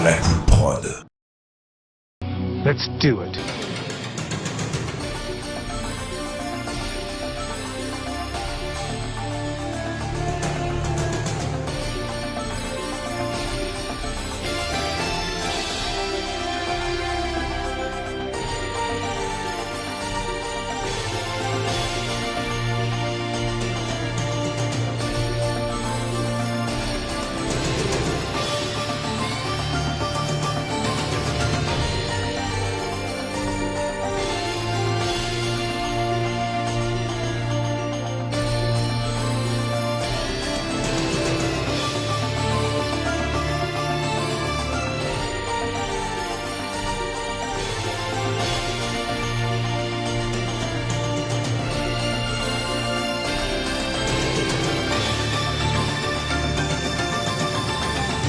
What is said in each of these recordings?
Alain Prod. Let's do it.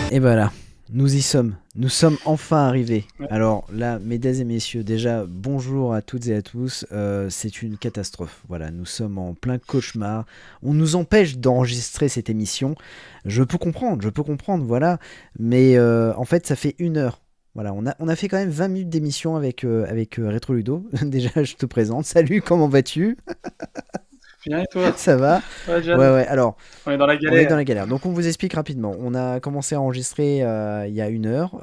Et voilà, nous y sommes. Nous sommes enfin arrivés. Alors là, mesdames et messieurs, déjà, bonjour à toutes et à tous. C'est une catastrophe. Voilà, nous sommes en plein cauchemar. On nous empêche d'enregistrer cette émission. Je peux comprendre, voilà. Mais en fait, ça fait 1 heure. Voilà, on a fait quand même 20 minutes d'émission avec Rétro Ludo. Déjà, je te présente. Salut, comment vas-tu ? Bien et toi ? Ça va ? Ouais, John. Ouais, alors, On est dans la on est galère. dans la galère. Donc, on vous explique rapidement. On a commencé à enregistrer il y a 1 heure.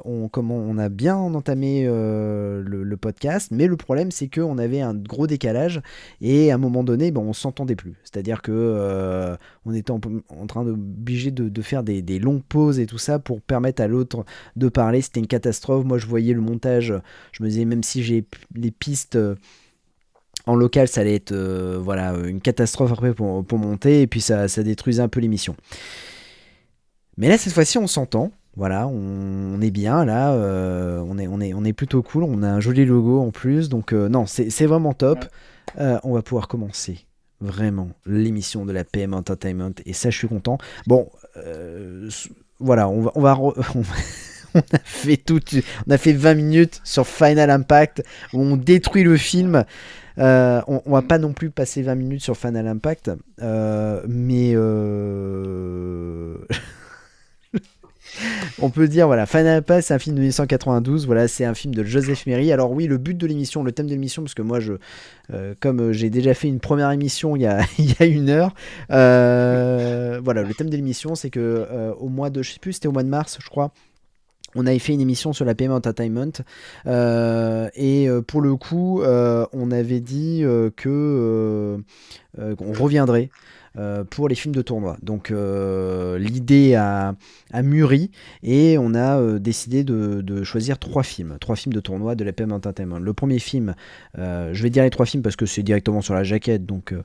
On a bien entamé le podcast, mais le problème, c'est qu'on avait un gros décalage et à un moment donné, on s'entendait plus. C'est-à-dire que on était en train obligé de faire des longues pauses et tout ça pour permettre à l'autre de parler. C'était une catastrophe. Moi, je voyais le montage. Je me disais, même si j'ai les pistes en local, ça allait être une catastrophe après pour monter, et puis ça détruisait un peu l'émission. Mais là, cette fois-ci, on s'entend. Voilà, on est bien là, on est plutôt cool, on a un joli logo en plus, donc non, c'est vraiment top. On va pouvoir commencer vraiment l'émission de la PM Entertainment, et ça, je suis content. Bon, voilà, on a fait 20 minutes sur Final Impact, où on détruit le film. On va pas non plus passer 20 minutes sur Final Impact, mais on peut dire, voilà, Final Impact, c'est un film de 1992, voilà, c'est un film de Joseph Merhi. Alors oui, le but de l'émission, le thème de l'émission, parce que moi, comme j'ai déjà fait une première émission il y a 1 heure, voilà, le thème de l'émission, c'est que au mois de, je sais plus, c'était au mois de mars, je crois, on avait fait une émission sur la PM Entertainment et pour le coup on avait dit qu'on reviendrait pour les films de tournoi. Donc l'idée a mûri et on a décidé de choisir 3 films de tournoi de la PM Entertainment. Le premier film, je vais dire les 3 films parce que c'est directement sur la jaquette, donc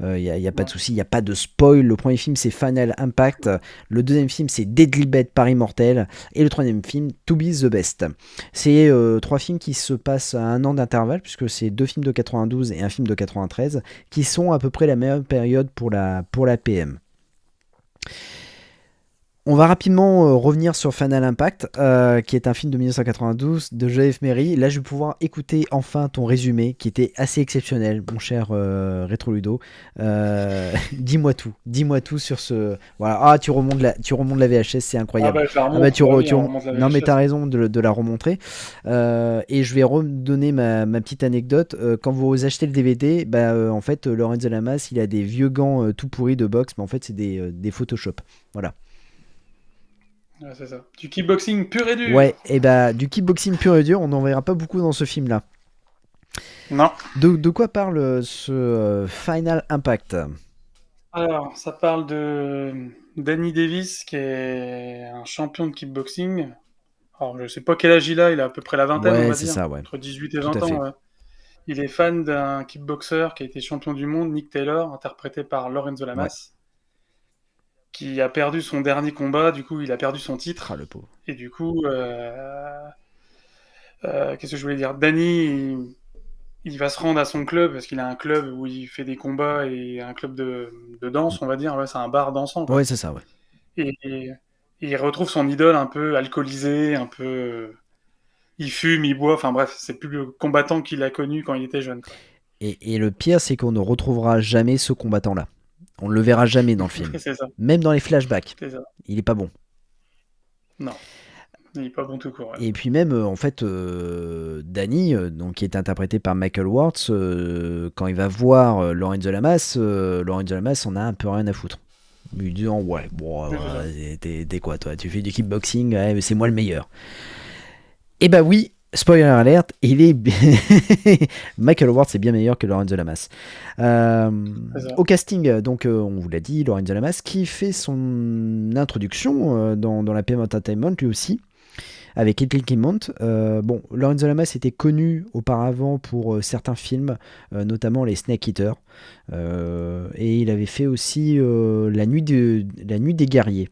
il n'y a pas de souci, il n'y a pas de spoil. Le premier film, c'est Final Impact. Le deuxième film, c'est Deadly Bet Paris Mortel. Et le troisième film, To Be The Best. C'est 3 films qui se passent à 1 an d'intervalle, puisque c'est 2 films de 92 et un film de 93, qui sont à peu près la meilleure période pour la PM. On va rapidement revenir sur Final Impact, qui est un film de 1992 de Joseph Merhi. Là, je vais pouvoir écouter enfin ton résumé, qui était assez exceptionnel, mon cher Rétro Ludo. Dis-moi tout sur ce. Voilà. Ah, tu remontes la VHS, c'est incroyable. Non, mais t'as raison de la remontrer. Et je vais redonner ma petite anecdote. Quand vous achetez le DVD, en fait, Lorenzo Lamas, il a des vieux gants tout pourris de boxe, mais en fait, c'est des Photoshop. Voilà. Ouais, c'est ça. Du kickboxing pur et dur. Ouais, et du kickboxing pur et dur, on n'en verra pas beaucoup dans ce film-là. Non. De quoi parle ce Final Impact ? Alors, ça parle de Danny Davis, qui est un champion de kickboxing. Alors, je sais pas quel âge il a à peu près la vingtaine, on va c'est dire. ça, ouais. Entre 18 et Tout 20 à fait. ans. Ouais. Il est fan d'un kickboxer qui a été champion du monde, Nick Taylor, interprété par Lorenzo Lamas. Qui a perdu son dernier combat, du coup il a perdu son titre. Ah, le pauvre. Et du coup, qu'est-ce que je voulais dire ? Danny, il va se rendre à son club, parce qu'il a un club où il fait des combats et un club de danse, on va dire. Ouais, c'est un bar dansant, quoi. Ouais, c'est ça, ouais. Et il retrouve son idole un peu alcoolisé, un peu... Il fume, il boit, enfin bref, c'est plus le combattant qu'il a connu quand il était jeune, quoi. Et le pire, c'est qu'on ne retrouvera jamais ce combattant-là. On ne le verra jamais dans le film. C'est ça. Même dans les flashbacks. C'est ça. Il est pas bon. Non. Il est pas bon tout court. Ouais. Et puis même, en fait, Danny, donc, qui est interprété par Michael Wartz, quand il va voir Lorenzo Lamas en a un peu rien à foutre. Lui disant, ouais, bon, Ouais, c'est ça. t'es quoi toi? Tu fais du kickboxing, ouais, mais c'est moi le meilleur. Et bah oui, spoiler alert, il est Michael Ward c'est bien meilleur que Lorenzo Lamas. C'est ça. Au casting, donc on vous l'a dit, Lorenzo Lamas qui fait son introduction dans la PM Entertainment lui aussi, avec Ethel Kimmont. Bon, Lorenzo Lamas était connu auparavant pour certains films, notamment les Snake Eaters, et il avait fait aussi la nuit des guerriers.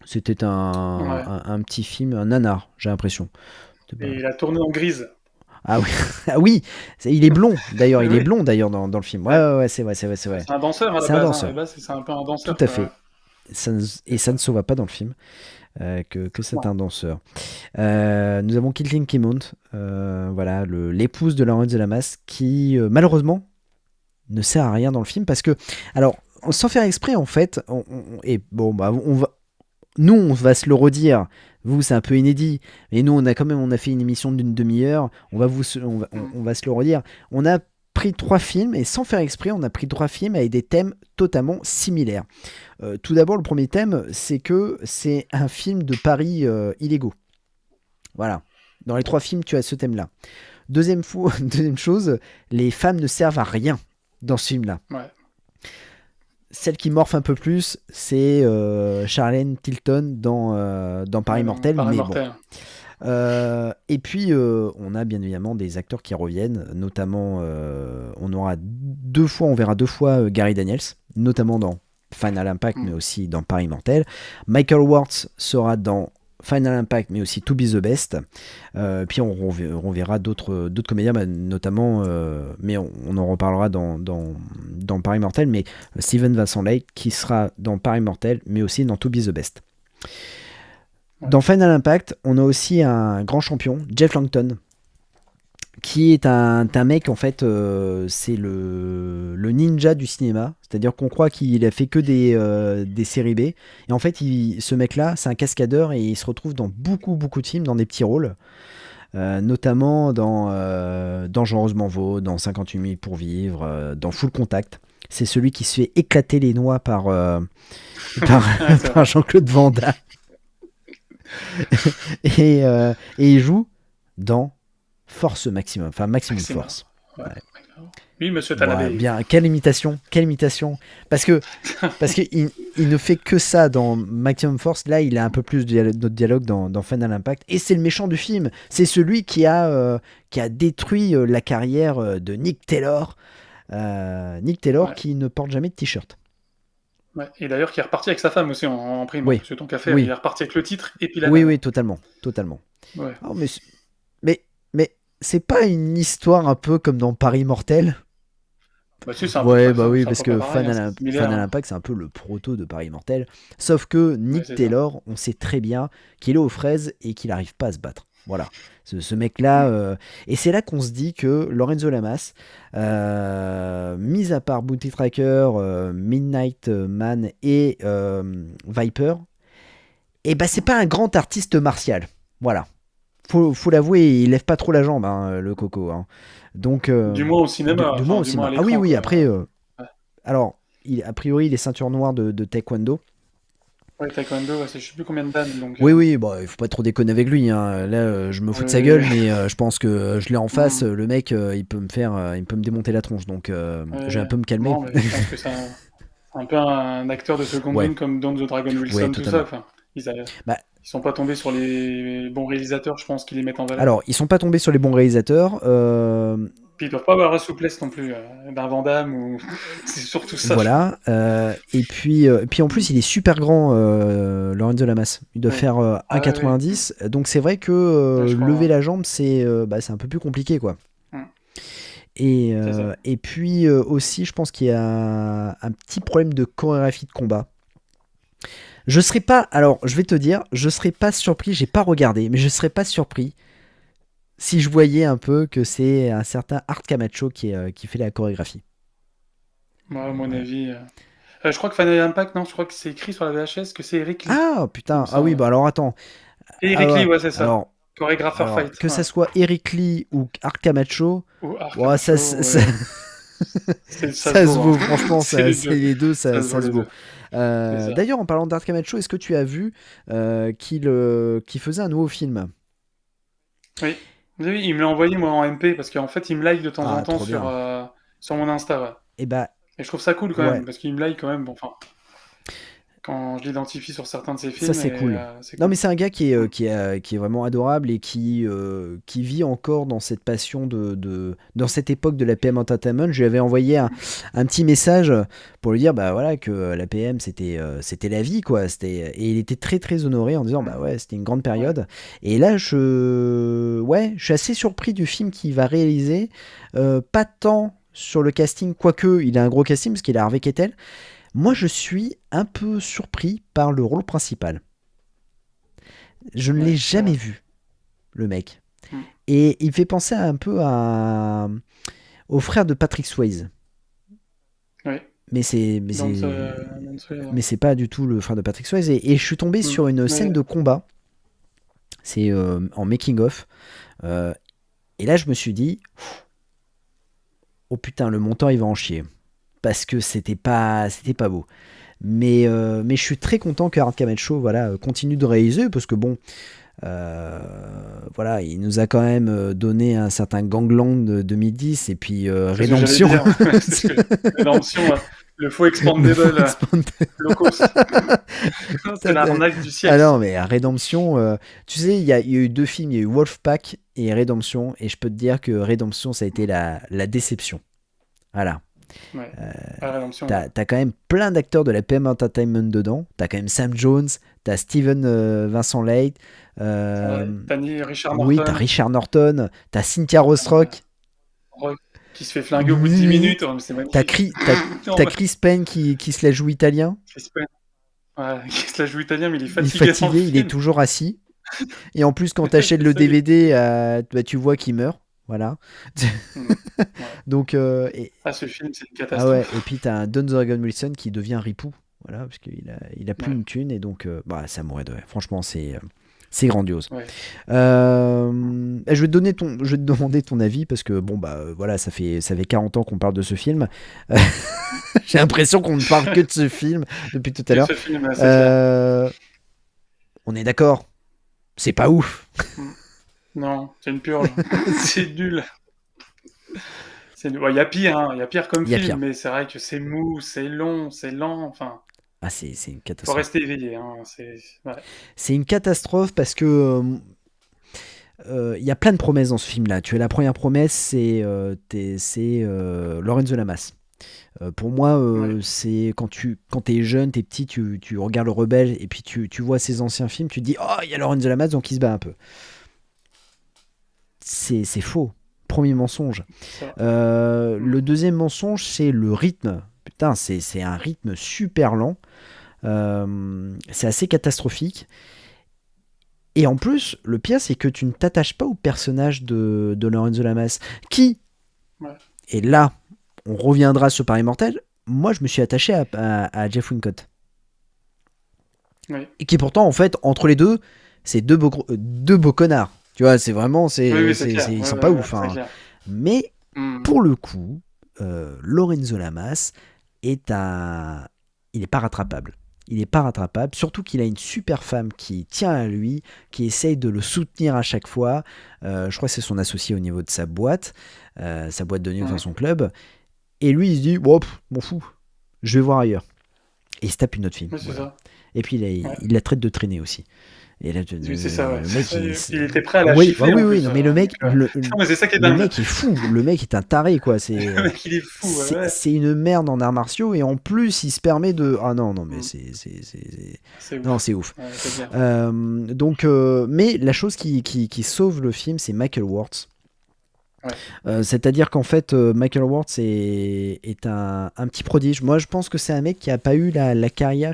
C'était Ouais. un petit film, un nanar, j'ai l'impression. Et il a tourné en grise. Ah oui, ah oui, il est blond d'ailleurs, il est Oui. blond d'ailleurs dans le film. Ouais, Ouais. ouais, ouais, c'est vrai, c'est vrai, c'est vrai. C'est un danseur à la C'est un base. Hein. À danseur, la base, c'est un peu un tout danseur, à quoi. fait. Et ça ne se voit pas dans le film que c'est Non. un danseur. Nous avons Kathleen Kimmont, voilà, l'épouse de Lorenzo Lamas, qui malheureusement ne sert à rien dans le film parce que, alors, sans faire exprès en fait, et bon, bah, nous, on va se le redire. Vous, c'est un peu inédit. Mais nous, on a fait une émission d'une demi-heure. On va se le redire. On a pris 3 films, et sans faire exprès, on a pris 3 films avec des thèmes totalement similaires. Tout d'abord, le premier thème, c'est que c'est un film de paris illégaux. Voilà. Dans les 3 films, tu as ce thème-là. Deuxième chose, les femmes ne servent à rien dans ce film-là. Ouais. Celle qui morphe un peu plus, c'est Charlène Tilton dans Paris Mortel. Paris Mais Mortel. bon. Et puis, on a bien évidemment des acteurs qui reviennent. Notamment, on verra 2 fois Gary Daniels, notamment dans Final Impact, mais aussi dans Paris Mortel. Michael Wartz sera dans Final Impact, mais aussi To Be the Best. Puis on verra d'autres comédiens, notamment, mais on en reparlera dans Paris Mortel, mais Steven Vincent Leigh qui sera dans Paris Mortel, mais aussi dans To Be the Best. Ouais. Dans Final Impact, on a aussi un grand champion, Jeff Langton, qui est un mec, en fait, c'est le ninja du cinéma. C'est-à-dire qu'on croit qu'il a fait que des séries B. Et en fait, ce mec-là, c'est un cascadeur et il se retrouve dans beaucoup, beaucoup de films, dans des petits rôles. Notamment dans Dangereusement Vaude, dans 58 000 pour vivre, dans Full Contact. C'est celui qui se fait éclater les noix par Jean-Claude Van Damme. et il joue dans Force Maximum, enfin Maximum Force. Ouais. Ouais. Oui, monsieur Ouais, Tanabe. bien, quelle imitation. Parce que il ne fait que ça dans Maximum Force. Là, il a un peu plus de dialogue dans Final Impact. Et c'est le méchant du film. C'est celui qui a détruit la carrière de Nick Taylor. Ouais. Qui ne porte jamais de t-shirt. Ouais. Et d'ailleurs, qui est reparti avec sa femme aussi en prime. Oui. Parce que tant qu'à faire, Oui. il est reparti avec le titre et puis la Oui, nana. oui, totalement. Ouais. Oh, mais c'est pas une histoire un peu comme dans Paris Mortel? Bah si, c'est un peu Ouais, près, bah oui, c'est un parce peu que pareil, hein, c'est similaire. Final Impact, c'est un peu le proto de Paris Mortel. Sauf que Nick c'est Taylor, on sait très bien qu'il est aux fraises et qu'il n'arrive pas à se battre. Voilà. Ce mec-là. Et c'est là qu'on se dit que Lorenzo Lamas, mis à part Bounty Tracker, Midnight Man et Viper, et bah c'est pas un grand artiste martial. Voilà. Faut l'avouer, il lève pas trop la jambe, hein, le coco. Hein. Donc, Du moins au cinéma, du moins au du moins cinéma. à Ah oui, l'écran. oui, Quoi. après. Ouais. Alors, a priori, il est ceinture noire de taekwondo. Ouais, taekwondo, ouais, c'est je sais plus combien de dames. Donc, Oui, oui, bon, il faut pas trop déconner avec lui. Hein. Là, je me fous de sa gueule, mais je pense que je l'ai en face. Le mec, il peut me démonter la tronche. Donc, je vais un peu me calmer. Non, mais je pense que c'est un peu un acteur de seconde ligne comme Don the Dragon Wilson, tout ça. Enfin, ils sont pas tombés sur les bons réalisateurs, je pense, qui les mettent en valeur. Alors, ils sont pas tombés sur les bons réalisateurs. Puis ils doivent pas avoir la souplesse non plus d'un Van Damme ou c'est surtout ça. Voilà. Et puis en plus, il est super grand, Lorenzo Lamas. Il doit faire 1,90. Donc c'est vrai que lever la jambe, c'est un peu plus compliqué, quoi. Et puis aussi, je pense qu'il y a un petit problème de chorégraphie de combat. Je vais te dire, je serais pas surpris, j'ai pas regardé, mais je serais pas surpris si je voyais un peu que c'est un certain Art Camacho qui fait la chorégraphie. Moi, à mon avis. Je crois que Final Impact, non, je crois que c'est écrit sur la VHS que c'est Eric Lee. Ah putain, ah oui, bah alors attends. Et Ah Eric Lee, ouais. ouais, c'est ça. Alors, Chorégrapheur alors, fight. que ça Ouais. soit Eric Lee ou Art Camacho, Ou Art ouais, ça, Camacho, ça, ouais. Ça se ça se vaut, hein. vaut, franchement, C'est les c'est deux. les deux, Ça se vaut ça se les vaut. deux. C'est ça. D'ailleurs, en parlant d'Art Camacho, est-ce que tu as vu qu'il faisait un nouveau film? Oui. Oui, il me l'a envoyé moi en MP parce qu'en fait il me like de temps en Ah, temps trop bien. sur mon Insta. Ouais. Et bah, Et je trouve ça cool quand ouais, même parce qu'il me like quand même. Bon, enfin, quand je l'identifie sur certains de ses ça films, c'est et cool. c'est Non, mais cool. c'est un gars Mm. qui est vraiment adorable et qui vit encore dans cette passion dans cette époque de la PM Entertainment. Je lui avais envoyé un petit message pour lui dire bah voilà que la PM c'était la vie quoi. Et il était très très honoré en disant bah ouais c'était une grande Ouais. période. Et là je suis assez surpris du film qu'il va réaliser. Pas tant sur le casting, quoique il a un gros casting parce qu'il a Harvey Keitel. Moi, je suis un peu surpris par le rôle principal. Je ne l'ai Ouais, c'est jamais vrai. vu, le mec. Mm. Et il fait penser un peu au frère de Patrick Swayze. Oui. Mais c'est, mais Dans c'est, dans ce- mais c'est pas du tout le frère de Patrick Swayze. Et je suis tombé Mm. sur une scène Mais de combat. C'est en making of. Euh, et là, je me suis dit, oh putain, le monteur, il va en chier. Parce que c'était pas beau. Mais je suis très content que Art Camacho voilà, continue de réaliser parce que bon, voilà, il nous a quand même donné un certain Gangland de 2010 et puis c'est ce que j'allais Rédemption. dire. C'est ce que Rédemption, le faux Le expandable faux expand- low cost. C'est Putain, l'arnaque du ah siècle. non, mais Rédemption, tu sais, il y a eu deux films, il y a eu Wolfpack et Rédemption, et je peux te dire que Rédemption, ça a été la déception. Voilà. Ouais. Ah, Rédemption, ouais. T'as quand même plein d'acteurs de la PM Entertainment dedans. T'as quand même Sam Jones, t'as Steven Vincent Leigh, Ouais. T'as Richard oui, t'as Norton, Richard Norton, t'as Cynthia Rothrock, Rock, qui se fait flinguer au bout de 10 oui, minutes. Oh, mais c'est t'as magnifique. Chris, t'as- Non, t'as ouais. Chris Pine qui se la joue italien. Chris Pine. Ouais, qui se la joue italien, mais il est Il est fatigué dans le fatigué, il est film. toujours assis. Et en plus, quand t'achètes le Ça y est. DVD, bah, tu vois qu'il meurt. Voilà. Mm. Ouais. Donc, Ah, ce film, c'est une ah ouais, catastrophe. et puis t'as un Don Dragon Wilson qui devient Ripou. Voilà, parce il a plus Ouais. une thune et donc bah, ça mourrait de rire. Franchement, c'est grandiose. Ouais. Je vais te demander ton avis parce que bon bah voilà, ça fait 40 ans qu'on parle de ce film. J'ai l'impression qu'on ne parle que de ce film depuis tout à Que l'heure. ce film, c'est clair. Euh, on est d'accord, c'est pas ouf. Mm. Non, c'est une purge. C'est nul. Ouais, il y a pire, hein. Il y a pire comme Il y a film, pire. mais c'est vrai que c'est mou, c'est long, c'est lent. Enfin, Ah c'est une faut catastrophe. rester éveillé, hein. Ouais. C'est une catastrophe parce que il y a plein de promesses dans ce film-là. Tu as la première promesse, c'est Lorenzo Lamas. Pour moi, Ouais. c'est quand t'es jeune, t'es petit, tu regardes le Rebelle et puis tu vois ses anciens films, tu te dis oh il y a Lorenzo Lamas donc il se bat un peu. C'est faux. Premier mensonge. C'est vrai. Le deuxième mensonge, c'est le rythme. Putain, c'est un rythme super lent. C'est assez catastrophique. Et en plus, le pire, c'est que tu ne t'attaches pas au personnage de Lorenzo Lamas, qui, Ouais. et là, on reviendra sur Paris Mortel, moi, je me suis attaché à Jeff Wincott. Oui. Et qui pourtant, en fait, entre les deux, c'est deux beaux connards. Tu vois, c'est vraiment, Oui, c'est clair. ils Ouais, sont ouais, pas ouais, ouf. c'est Hein. clair. Mais, Mm. pour le coup, Lorenzo Lamas il n'est pas rattrapable. Il n'est pas rattrapable, surtout qu'il a une super femme qui tient à lui, qui essaye de le soutenir à chaque fois. Je crois que c'est son associé au niveau de sa boîte de nuit, enfin Ouais. son club. Et lui, il se dit, bon, m'en fous, je vais voir ailleurs. Et il se tape une autre film. Oui, c'est Voilà. ça. Et puis Ouais. il la traite de traîner aussi. Et là, Oui, c'est ça, ouais. le mec, Il était prêt à la oui, gifler, oui, en oui, plus. non, mais le mec, Non, mais c'est ça qui est le dingue. mec est fou. Le mec est un taré, quoi. Le mec, il est fou, ouais. C'est une merde en arts martiaux et en plus, il se permet de. Ah non, non, mais Mm. C'est non, ouf. c'est ouf. Ouais, c'est clair. Donc, mais la chose qui sauve le film, c'est Michael Worth. Ouais. C'est-à-dire qu'en fait, Michael Worth est un petit prodige. Moi, je pense que c'est un mec qui a pas eu la carrière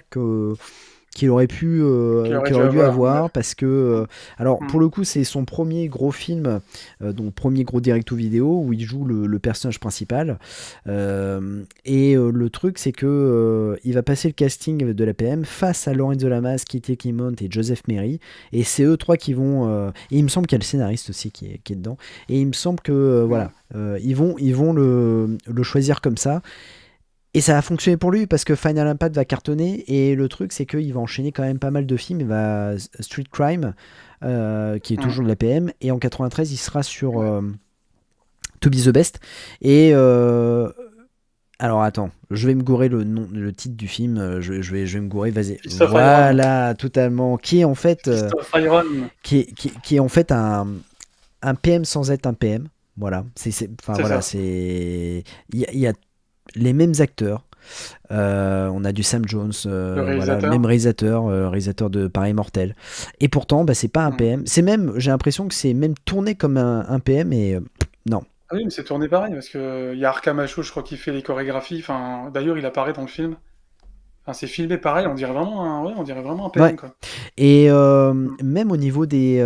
qu'il aurait pu aurait qu'il dû aurait dû avoir, avoir ouais. parce que alors Mm. pour le coup c'est son premier gros film, donc premier gros direct vidéo où il joue le personnage principal. Le truc c'est que il va passer le casting de la PM face à Lorenzo Lamas, Kitty Clement et Joseph Merry, et c'est eux trois qui vont et il me semble qu'il y a le scénariste aussi qui est dedans, et il me semble que Ouais. voilà, ils vont le choisir comme ça. Et ça a fonctionné pour lui parce que Final Impact va cartonner, et le truc c'est qu'il va enchaîner quand même pas mal de films. Il va Street Crime, qui est Mm. toujours de la PM, et en 93 il sera sur Ouais. To Be the Best. Et alors attends, je vais me gourer le titre du film, je vais me gourer, vas-y. Fist of Iron. Voilà, totalement. Qui est en fait, Fist of Iron. qui est en fait un PM sans être un PM. Voilà, enfin C'est voilà, ça. c'est, il y a les mêmes acteurs. On a du Sam Jones, Le voilà, le même réalisateur. réalisateur de Paris Mortel. Et pourtant, bah, c'est pas un Mm. PM. C'est même, j'ai l'impression que c'est même tourné comme un PM, et non. Ah oui, mais c'est tourné pareil, parce que il y a Arkham Asho, je crois, qui fait les chorégraphies. Enfin, d'ailleurs, il apparaît dans le film. Enfin, c'est filmé pareil, on dirait vraiment un Ouais. PM, quoi. Et Mm. même au niveau des.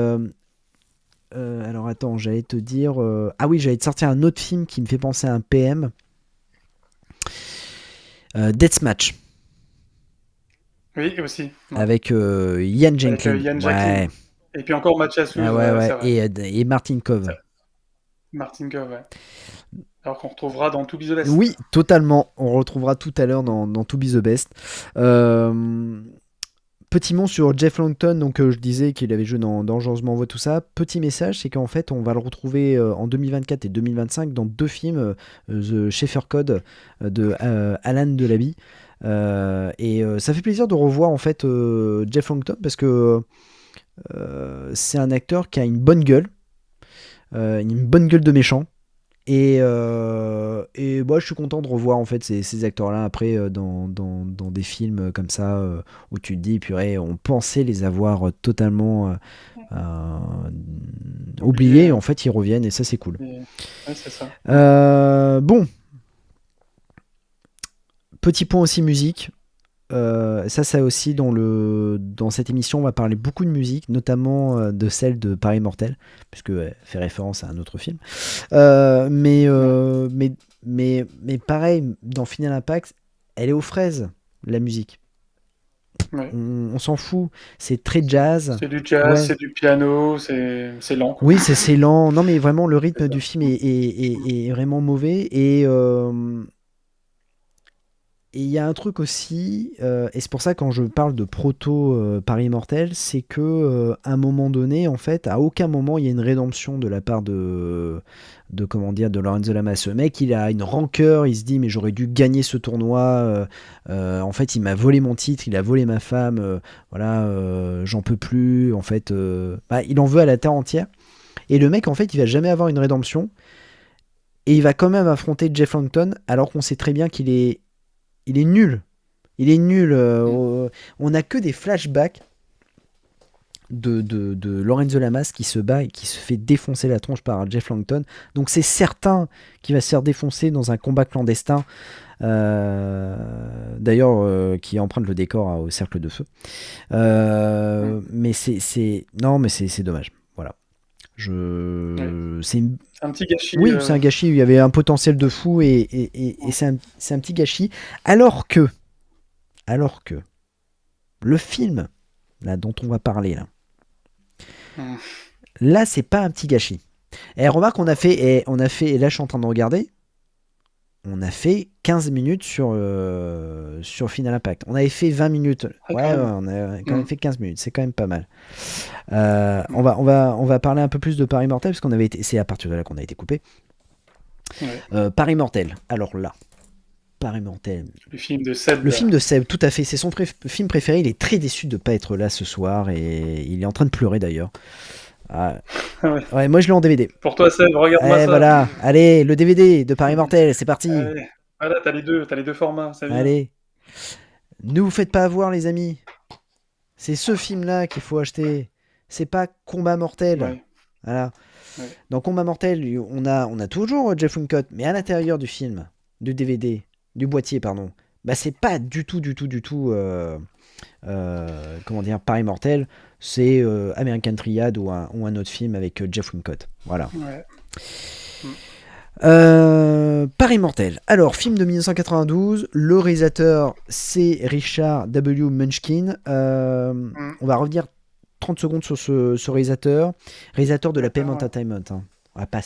Alors attends, j'allais te dire. Ah oui, j'allais te sortir un autre film qui me fait penser à un PM. Deathmatch. Oui, aussi. Ouais. Avec Ian Avec Jenkins. Ian Ouais. Jacklin. Et puis encore Mathias Ah Luz, ouais, ouais, ouais. c'est vrai. Et Martin Kove. Martin Gove, ouais. Alors qu'on retrouvera dans To Be the Oui, Best. totalement. On retrouvera tout à l'heure dans To Be the Best. Euh, Petit mot sur Jeff Longton, donc je disais qu'il avait joué dans Dangereusement Voix, tout ça. Petit message, c'est qu'en fait, on va le retrouver en 2024 et 2025 dans deux films, The Schaeffer Code de Alan Delaby. Ça fait plaisir de revoir en fait Jeff Longton parce que c'est un acteur qui a une bonne gueule de méchant. Et moi, je suis content de revoir en fait ces acteurs-là après dans des films comme ça où tu te dis, purée, on pensait les avoir totalement euh, oubliés, Oublié, et ouais. en fait ils reviennent, et ça c'est cool. Ouais, c'est ça. Mm. Bon, petit point aussi musique. Ça aussi dans cette émission, on va parler beaucoup de musique, notamment de celle de Paris Mortel, puisque elle fait référence à un autre film. Euh, mais, Ouais. euh, mais, mais pareil, dans Final Impact, elle est aux fraises, la musique. Ouais. On s'en fout. C'est très jazz. C'est du jazz, Ouais. c'est du piano, c'est lent, quoi. Oui, c'est lent. Non, mais vraiment, le C'est rythme ça. du film Mm. est vraiment mauvais. Et il y a un truc aussi, et c'est pour ça quand je parle de proto Paris Immortel, c'est que à un moment donné, en fait, à aucun moment il y a une rédemption de la part de comment dire, de Lorenzo Lamas. Ce mec, il a une rancœur, il se dit mais j'aurais dû gagner ce tournoi. En fait, il m'a volé mon titre, il a volé ma femme. Voilà, j'en peux plus. En fait, bah, il en veut à la terre entière. Et le mec, en fait, il va jamais avoir une rédemption. Et il va quand même affronter Jeff Langton, alors qu'on sait très bien il est nul. Il est nul. Mm. On n'a que des flashbacks de Lorenzo Lamas qui se bat et qui se fait défoncer la tronche par Jeff Langton. Donc c'est certain qu'il va se faire défoncer dans un combat clandestin. D'ailleurs, qui emprunte le décor au cercle de feu. Mm. Mais non, mais c'est dommage. Voilà. Ouais. C'est une- C'est un petit gâchis. Oui, c'est un gâchis. Il y avait un potentiel de fou, et c'est un petit gâchis. Alors que le film là dont on va parler Mm. là c'est pas un petit gâchis. Et remarque, et là je suis en train de regarder, on a fait 15 minutes sur Final Impact. On avait fait 20 minutes. Ah, Ouais, quand ouais, même. on a quand même Mm. fait 15 minutes. C'est quand même pas mal. On Mm. va, on va, on va parler un peu plus de Paris Mortel, parce qu'on avait été, c'est à partir de là qu'on a été coupé. Ouais. Paris Mortel. Alors là, Paris Mortel. Le film de Seb. Le film de Seb, tout à fait. C'est son film préféré. Il est très déçu de ne pas être là ce soir, et il est en train de pleurer d'ailleurs. Ah, Ouais. ouais, moi je l'ai en DVD. Pour toi, Seb, regarde-moi Eh ça. voilà, allez, le DVD de Paris Mortel, c'est parti. Allez. Voilà, t'as les deux formats, c'est bien. Allez, ne vous faites pas avoir, les amis. C'est ce film-là qu'il faut acheter. C'est pas Combat Mortel. Ouais. Voilà. Ouais. Dans Combat Mortel, on a toujours Jeff Wincott, mais à l'intérieur du film, du DVD, du boîtier, pardon, bah, c'est pas du tout, comment dire, Paris Mortel. C'est American Triad ou un autre film avec Jeff Wincott. Voilà. Ouais. Paris Mortel. Alors, film de 1992. Le réalisateur, c'est Richard W. Munchkin. On va revenir 30 secondes sur ce réalisateur. Réalisateur de la PM Entertainment. Hein. On va pas...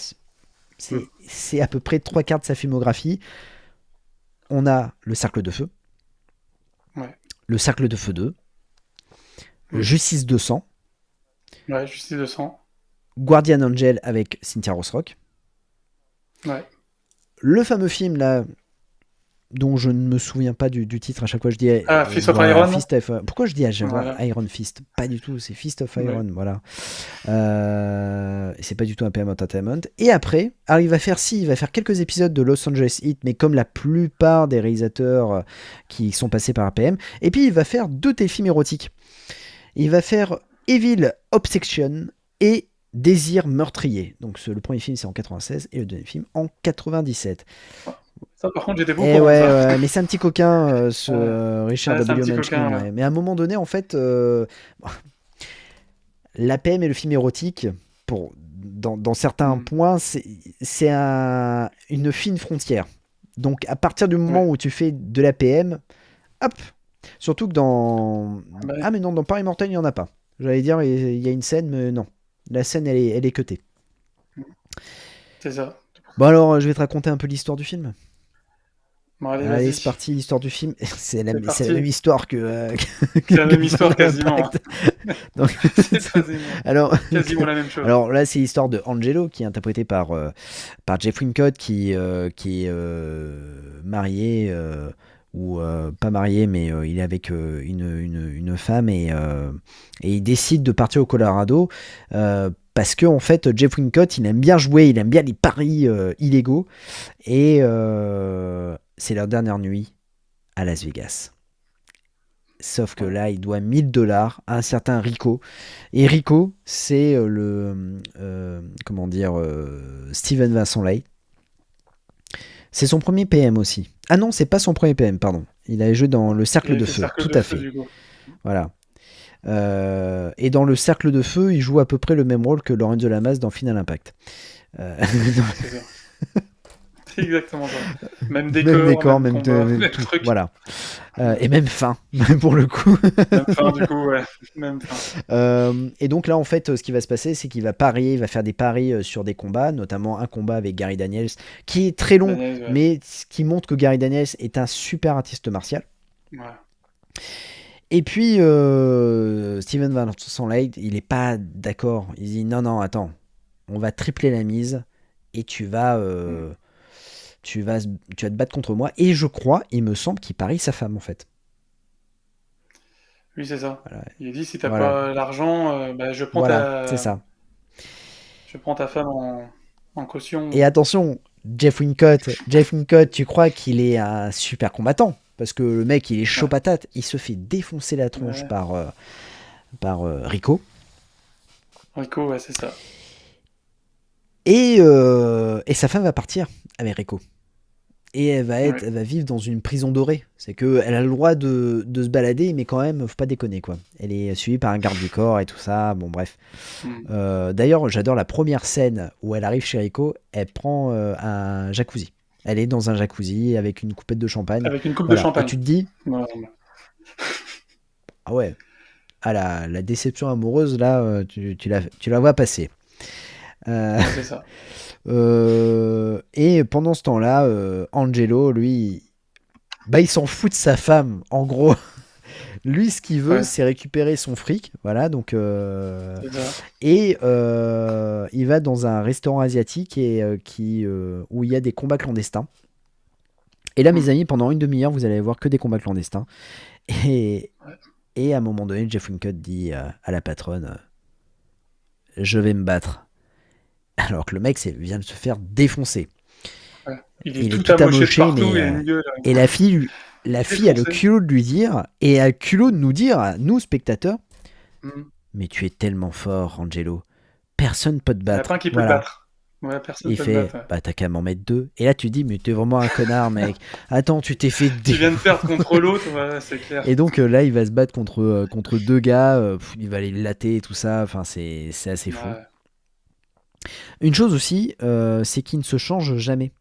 C'est à peu près 3/4 de sa filmographie. On a Le Cercle de Feu. Ouais. Le Cercle de Feu 2. Justice 200. Ouais, Justice 200. Guardian Angel avec Cynthia Rothrock. Ouais. Le fameux film là, dont je ne me souviens pas du titre, à chaque fois je dis Fist of Iron. Pourquoi je dis Voilà. Iron Fist? Pas du tout, c'est Fist of Iron, voilà. C'est pas du tout un PM Entertainment. Et après, alors il va faire quelques épisodes de Los Angeles Heat, mais comme la plupart des réalisateurs qui sont passés par APM. Et puis il va faire 2 téléfilms érotiques. Il va faire Evil Obsession et Désir meurtrier. Donc le premier film c'est en 96 et le deuxième film en 97. Ça par contre j'étais beaucoup ouais, mais c'est un petit coquin Richard W. Munchkin. Coquin, ouais. Mais à un moment donné en fait l'APM et le film érotique dans certains points c'est une fine frontière. Donc à partir du moment où tu fais de l'APM, hop, surtout que dans mais non, dans Paris Mortel il n'y en a pas. J'allais dire il y a une scène, mais non. La scène, elle est cutée. C'est ça. Bon alors, je vais te raconter un peu l'histoire du film. Bon, allez c'est parti, l'histoire du film. C'est la même histoire que c'est la même histoire quasiment. Donc, alors, quasiment la même chose. Alors là, c'est l'histoire de Angelo, qui est interprété par Jeff Wincott, qui est marié... ou pas marié, mais il est avec une femme et il décide de partir au Colorado parce que en fait Jeff Wincott il aime bien jouer, il aime bien les paris illégaux et c'est leur dernière nuit à Las Vegas. Sauf que là, il doit $1000 à un certain Rico. Et Rico, c'est Steven Vincent Leigh. C'est son premier PM aussi. Ah non, c'est pas son premier PM, pardon. Il a joué dans Le Cercle de Feu, tout à fait. Voilà. Et dans Le Cercle de Feu, il joue à peu près le même rôle que Lorenzo Lamas dans Final Impact. C'est exactement ça. Même décor, même truc. Voilà. Et même fin, pour le coup. Même fin, du coup, ouais. Même fin. Et donc là, en fait, ce qui va se passer, c'est qu'il va parier, il va faire des paris sur des combats, notamment un combat avec Gary Daniels, qui est très long, mais qui montre que Gary Daniels est un super artiste martial. Ouais. Et puis, Steven Vincent Leigh, il n'est pas d'accord. Il dit non, attends, on va tripler la mise et tu vas te battre contre moi. Et je crois, il me semble qu'il parie sa femme, en fait. Oui, c'est ça. Voilà. Il a dit, si t'as pas l'argent, je prends c'est ça. Je prends ta femme en caution. Et attention, Jeff Wincott, tu crois qu'il est un super combattant parce que le mec, il est chaud patate. Il se fait défoncer la tronche par Rico. Rico, ouais, c'est ça. Et sa femme va partir avec Rico. Et elle va vivre dans une prison dorée. C'est qu'elle a le droit de se balader, mais quand même, faut pas déconner, quoi. Elle est suivie par un garde du corps et tout ça. Bon, bref. D'ailleurs, j'adore la première scène où elle arrive chez Rico. Elle prend un jacuzzi. Elle est dans un jacuzzi avec une coupette de champagne. Avec une coupe de champagne. Et tu te dis... Ah ouais. Ah, la déception amoureuse, là, tu la vois passer. C'est ça. Et pendant ce temps-là, Angelo, lui, il s'en fout de sa femme, en gros. Lui, ce qu'il veut, c'est récupérer son fric. Voilà, donc. Et il va dans un restaurant asiatique où il y a des combats clandestins. Et là, mes amis, pendant une demi-heure, vous allez voir que des combats clandestins. Et à un moment donné, Jeff Wincott dit à la patronne je vais me battre. Alors que le mec vient de se faire défoncer. Ouais. Il est tout amoché partout, et la fille a le culot de lui dire, et a le culot de nous dire, à nous spectateurs, mais tu es tellement fort, Angelo. Personne peut te battre. Il y en a pas un qui peut te battre. Ouais, personne Il peut te fait, battre. Ouais. bah t'as qu'à m'en mettre 2. Et là tu dis, mais t'es vraiment un connard, mec. Attends, tu t'es fait Tu viens de perdre contre l'autre, ouais, c'est clair. Et donc là, il va se battre contre 2 gars, il va les latter et tout ça. Enfin, c'est assez fou. Ouais. Une chose aussi, c'est qu'il ne se change jamais.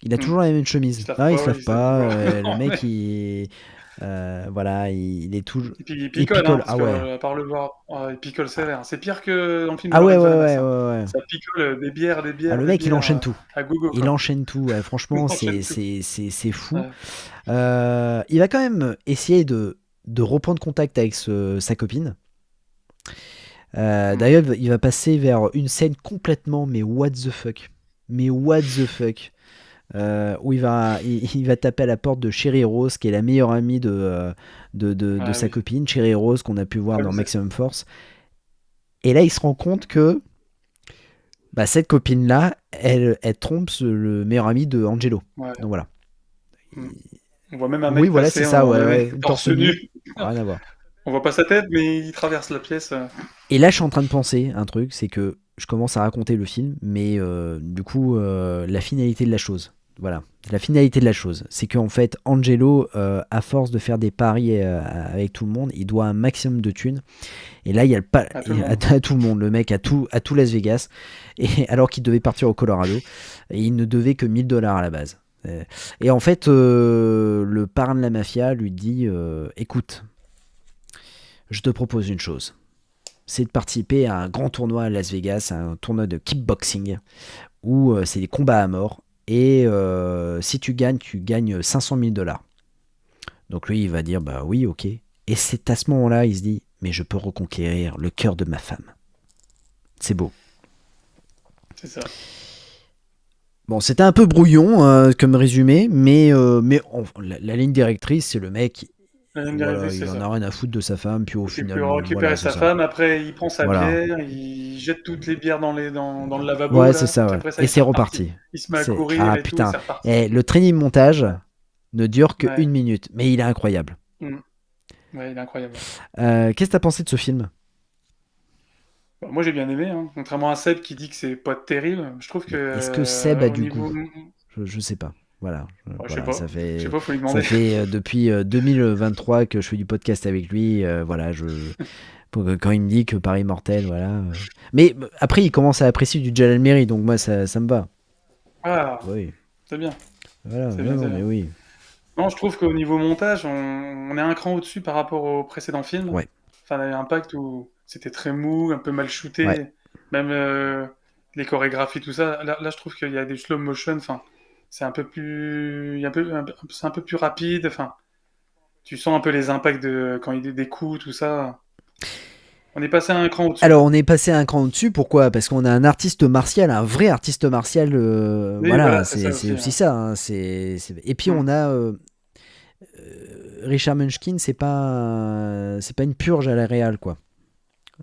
Il a Hmm. toujours la même Il chemise. se lave Ah, il pas, se ouais, lave il s'habille pas. pas. Le Non, mec, mais- voilà, il est toujours. Et puis il Il picole, hein, picole. parce ah que ouais. à part le voir, il picole sévère. C'est pire que dans le film de Ah ouais, Lorenzo ouais, Lamas. ouais, Hein. ouais, ouais. Ça picole des bières, des Ah, bières, le des mec, il bières enchaîne tout. à gogo, Il quoi. enchaîne tout. Ouais, Il franchement, enchaîne tout. c'est fou. Ouais. Il va quand même essayer de reprendre contact avec sa copine. Hmm. D'ailleurs, il va passer vers une scène complètement, mais what the fuck. Mais what the fuck. Où il va taper à la porte de Cherry Rose, qui est la meilleure amie de Ah sa oui. copine, Cherry Rose, qu'on a pu voir dans Comme c'est- Maximum Force. Et là, il se rend compte que bah, cette copine-là, elle trompe le meilleur ami de Angelo. Ouais. Donc voilà. Hmm. On voit même un Oui, mec voilà, passer c'est à un ça, moment ouais, donné, ouais. torse Torse nu, nu. rien à voir. On voit pas sa tête, mais il traverse la pièce. Et là, je suis en train de penser un truc, c'est que je commence à raconter le film, mais du coup, la finalité de la chose. Voilà, la finalité de la chose, c'est qu'en fait, Angelo, à force de faire des paris avec tout le monde, il doit un maximum de thunes. Et là, il y a À tout le monde. à tout le monde, le mec, à tout Las Vegas, et alors qu'il devait partir au Colorado, et il ne devait que 1000 $ à la base. Et en fait, le parrain de la mafia lui dit écoute, je te propose une chose. C'est de participer à un grand tournoi à Las Vegas, un tournoi de kickboxing, où c'est des combats à mort. Et si tu gagnes 500 000 $. Donc lui, il va dire, bah oui, ok. Et c'est à ce moment-là, il se dit, mais je peux reconquérir le cœur de ma femme. C'est beau. C'est ça. Bon, c'était un peu brouillon comme résumé, mais la ligne directrice, c'est le mec, La ligne voilà, directrice, il c'est en ça. a rien à foutre de sa femme, puis au Il final, peut récupérer voilà, c'est sa ça. femme, après il prend sa Voilà. bière, il jette toutes les bières dans le lavabo, Ouais, là, c'est ça, puis ouais. après ça Et y est, c'est reparti. Il se met à courir Ah et tout, et putain. c'est reparti. Et le training montage Ouais. ne dure que Ouais. 1 minute, mais il est incroyable. Ouais, il est incroyable. Qu'est-ce que t'as pensé de ce film? Bon, moi j'ai bien aimé, hein. Contrairement à Seb qui dit que c'est pas terrible, je trouve que Est-ce que Seb a au du niveau... goût? Je sais pas. Voilà, Ouais, je sais voilà, pas, ça fait faut lui demander. depuis 2023 que je fais du podcast avec lui. Voilà, quand il me dit que Paris mortel, voilà. Mais après, il commence à apprécier du Jalal Merhi, donc moi ça me va. Ah, Oui, c'est bien, voilà, c'est non, bien, c'est non, mais bien. oui. Non, je trouve qu'au niveau montage, on est un cran au-dessus par rapport au précédent film. Ouais. Enfin, il y a un Impact où c'était très mou, un peu mal shooté, Ouais. même les chorégraphies, tout ça. Là, je trouve qu'il y a des slow motion, enfin, c'est un peu plus, c'est un peu plus rapide, enfin, tu sens un peu les impacts de quand il y a des coups, tout ça. On est passé un cran au-dessus. Alors, on est passé un cran au-dessus, pourquoi? Parce qu'on a un artiste martial, un vrai artiste martial. Oui, Voilà, voilà, c'est ça c'est aussi. aussi ça. Hein, Et puis, on a Richard Munchkin, c'est pas une purge à la réal, quoi.